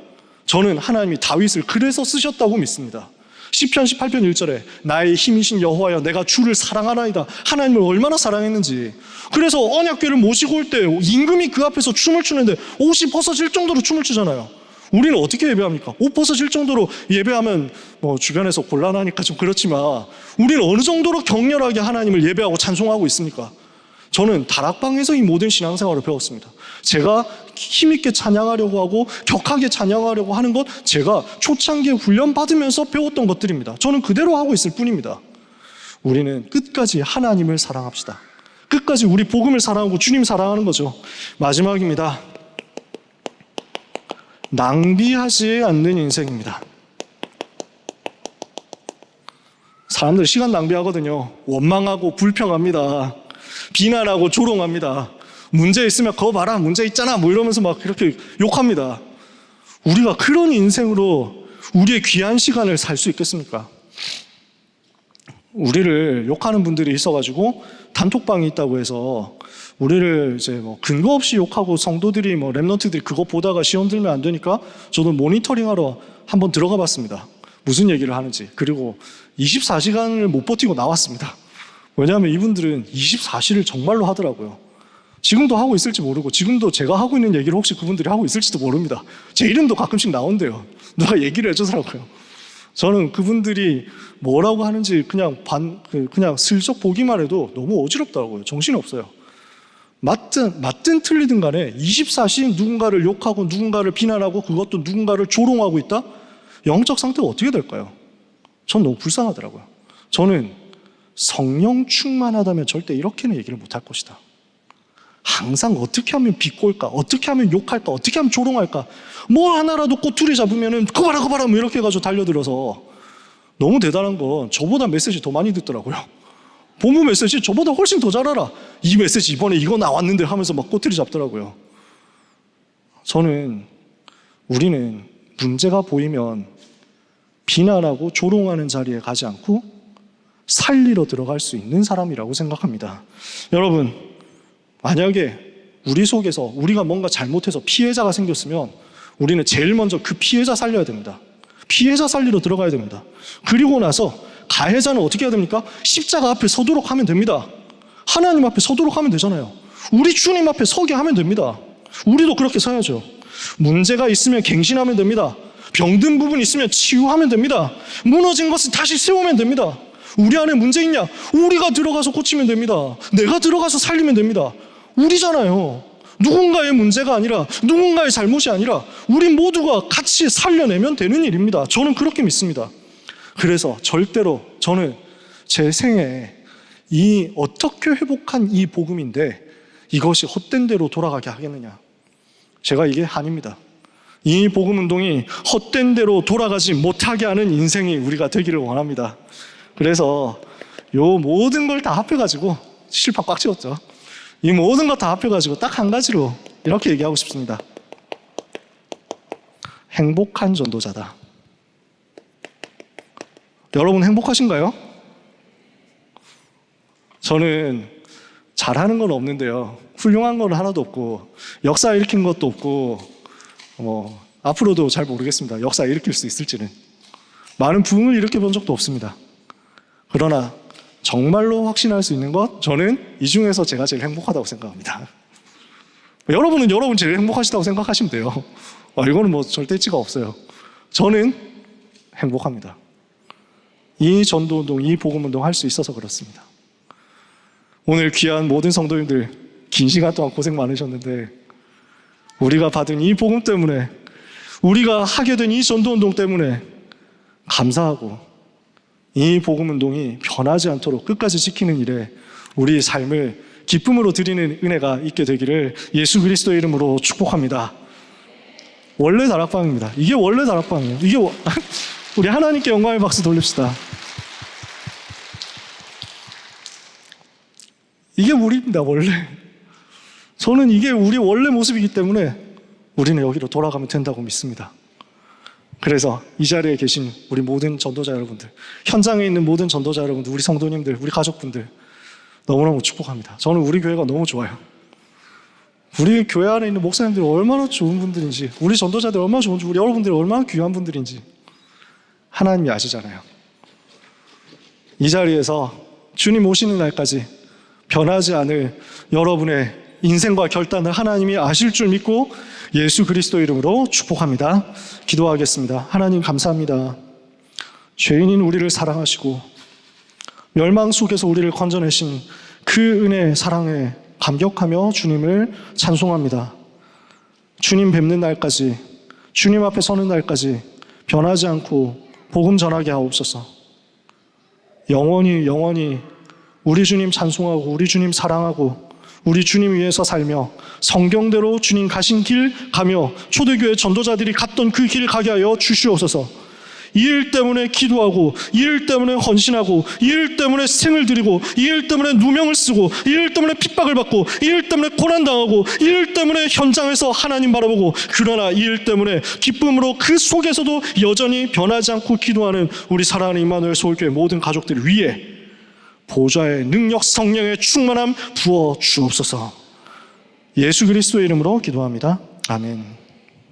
Speaker 1: 저는 하나님이 다윗을 그래서 쓰셨다고 믿습니다. 시편 18편 1절에 나의 힘이신 여호와여 내가 주를 사랑하나이다. 하나님을 얼마나 사랑했는지. 그래서 언약궤를 모시고 올 때 임금이 그 앞에서 춤을 추는데 옷이 벗어질 정도로 춤을 추잖아요. 우리는 어떻게 예배합니까? 옷 벗어질 정도로 예배하면 주변에서 곤란하니까 좀 그렇지만 우리는 어느 정도로 격렬하게 하나님을 예배하고 찬송하고 있습니까? 저는 다락방에서 이 모든 신앙생활을 배웠습니다. 제가 힘있게 찬양하려고 하고 격하게 찬양하려고 하는 것, 제가 초창기에 훈련받으면서 배웠던 것들입니다. 저는 그대로 하고 있을 뿐입니다. 우리는 끝까지 하나님을 사랑합시다. 끝까지 우리 복음을 사랑하고 주님 사랑하는 거죠. 마지막입니다. 낭비하지 않는 인생입니다. 사람들 시간 낭비하거든요. 원망하고 불평합니다. 비난하고 조롱합니다. 문제 있으면 그거 봐라, 문제 있잖아, 이러면서 막 이렇게 욕합니다. 우리가 그런 인생으로 우리의 귀한 시간을 살 수 있겠습니까? 우리를 욕하는 분들이 있어가지고 단톡방이 있다고 해서 우리를 이제 근거 없이 욕하고 성도들이 랩런트들이 그거 보다가 시험 들면 안 되니까 저도 모니터링하러 한번 들어가 봤습니다. 무슨 얘기를 하는지. 그리고 24시간을 못 버티고 나왔습니다. 왜냐하면 이분들은 24시를 정말로 하더라고요. 지금도 하고 있을지 모르고 지금도 제가 하고 있는 얘기를 혹시 그분들이 하고 있을지도 모릅니다. 제 이름도 가끔씩 나온대요. 누가 얘기를 해주더라고요. 저는 그분들이 뭐라고 하는지 그냥 슬쩍 보기만 해도 너무 어지럽더라고요. 정신이 없어요. 맞든 틀리든 간에 24시 누군가를 욕하고 누군가를 비난하고 그것도 누군가를 조롱하고 있다? 영적 상태가 어떻게 될까요? 전 너무 불쌍하더라고요. 저는 성령 충만하다면 절대 이렇게는 얘기를 못할 것이다. 항상 어떻게 하면 비꼴까? 어떻게 하면 욕할까? 어떻게 하면 조롱할까? 뭐 하나라도 꼬투리 잡으면은 그거 봐라 이렇게 해가지고 달려들어서. 너무 대단한 건 저보다 메시지 더 많이 듣더라고요. 본부 메시지 저보다 훨씬 더 잘 알아. 이 메시지 이번에 이거 나왔는데 하면서 막 꼬투리 잡더라고요. 우리는 문제가 보이면 비난하고 조롱하는 자리에 가지 않고 살리러 들어갈 수 있는 사람이라고 생각합니다. 여러분, 만약에 우리 속에서 우리가 뭔가 잘못해서 피해자가 생겼으면 우리는 제일 먼저 그 피해자 살려야 됩니다. 피해자 살리러 들어가야 됩니다. 그리고 나서 가해자는 어떻게 해야 됩니까? 십자가 앞에 서도록 하면 됩니다. 하나님 앞에 서도록 하면 되잖아요. 우리 주님 앞에 서게 하면 됩니다. 우리도 그렇게 서야죠. 문제가 있으면 갱신하면 됩니다. 병든 부분 있으면 치유하면 됩니다. 무너진 것을 다시 세우면 됩니다. 우리 안에 문제 있냐? 우리가 들어가서 고치면 됩니다. 내가 들어가서 살리면 됩니다. 우리잖아요. 누군가의 문제가 아니라, 누군가의 잘못이 아니라 우리 모두가 같이 살려내면 되는 일입니다. 저는 그렇게 믿습니다. 그래서 절대로 저는 제 생에 이 어떻게 회복한 이 복음인데 이것이 헛된 대로 돌아가게 하겠느냐. 제가 이게 한입니다. 이 복음 운동이 헛된 대로 돌아가지 못하게 하는 인생이 우리가 되기를 원합니다. 그래서 요 모든 걸 다 합해가지고 실판 꽉 찍었죠. 이 모든 것 다 합해가지고 딱 한 가지로 이렇게 얘기하고 싶습니다. 행복한 전도자다. 여러분 행복하신가요? 저는 잘하는 건 없는데요. 훌륭한 건 하나도 없고 역사 일으킨 것도 없고 앞으로도 잘 모르겠습니다. 역사 일으킬 수 있을지는. 많은 부흥을 일으켜 본 적도 없습니다. 그러나 정말로 확신할 수 있는 것, 저는 이 중에서 제가 제일 행복하다고 생각합니다. 여러분은 여러분 제일 행복하시다고 생각하시면 돼요. 이거는 절대치가 없어요. 저는 행복합니다. 이 전도운동, 이 복음운동 할 수 있어서 그렇습니다. 오늘 귀한 모든 성도님들 긴 시간 동안 고생 많으셨는데 우리가 받은 이 복음 때문에, 우리가 하게 된 이 전도운동 때문에 감사하고 이 복음운동이 변하지 않도록 끝까지 지키는 일에 우리 삶을 기쁨으로 드리는 은혜가 있게 되기를 예수 그리스도의 이름으로 축복합니다. 원래 다락방입니다. 이게 원래 다락방이에요. 우리 하나님께 영광의 박수 돌립시다. 이게 우리입니다, 원래. 저는 이게 우리 원래 모습이기 때문에 우리는 여기로 돌아가면 된다고 믿습니다. 그래서 이 자리에 계신 우리 모든 전도자 여러분들, 현장에 있는 모든 전도자 여러분들, 우리 성도님들, 우리 가족분들 너무너무 축복합니다. 저는 우리 교회가 너무 좋아요. 우리 교회 안에 있는 목사님들이 얼마나 좋은 분들인지, 우리 전도자들 얼마나 좋은지, 우리 여러분들이 얼마나 귀한 분들인지 하나님이 아시잖아요. 이 자리에서 주님 오시는 날까지 변하지 않을 여러분의 인생과 결단을 하나님이 아실 줄 믿고 예수 그리스도 이름으로 축복합니다. 기도하겠습니다. 하나님 감사합니다. 죄인인 우리를 사랑하시고 멸망 속에서 우리를 건져내신 그 은혜, 사랑에 감격하며 주님을 찬송합니다. 주님 뵙는 날까지, 주님 앞에 서는 날까지 변하지 않고 복음 전하게 하옵소서. 영원히 우리 주님 찬송하고 우리 주님 사랑하고 우리 주님 위해서 살며 성경대로 주님 가신 길 가며 초대교회 전도자들이 갔던 그 길 가게 하여 주시옵소서. 이 일 때문에 기도하고, 이 일 때문에 헌신하고, 이 일 때문에 생을 드리고, 이 일 때문에 누명을 쓰고, 이 일 때문에 핍박을 받고, 이 일 때문에 고난당하고, 이 일 때문에 현장에서 하나님 바라보고, 그러나 이 일 때문에 기쁨으로 그 속에서도 여전히 변하지 않고 기도하는 우리 사랑하는 임마누엘 서울교회 모든 가족들 위에 보좌의 능력, 성령의 충만함 부어 주옵소서. 예수 그리스도의 이름으로 기도합니다. 아멘.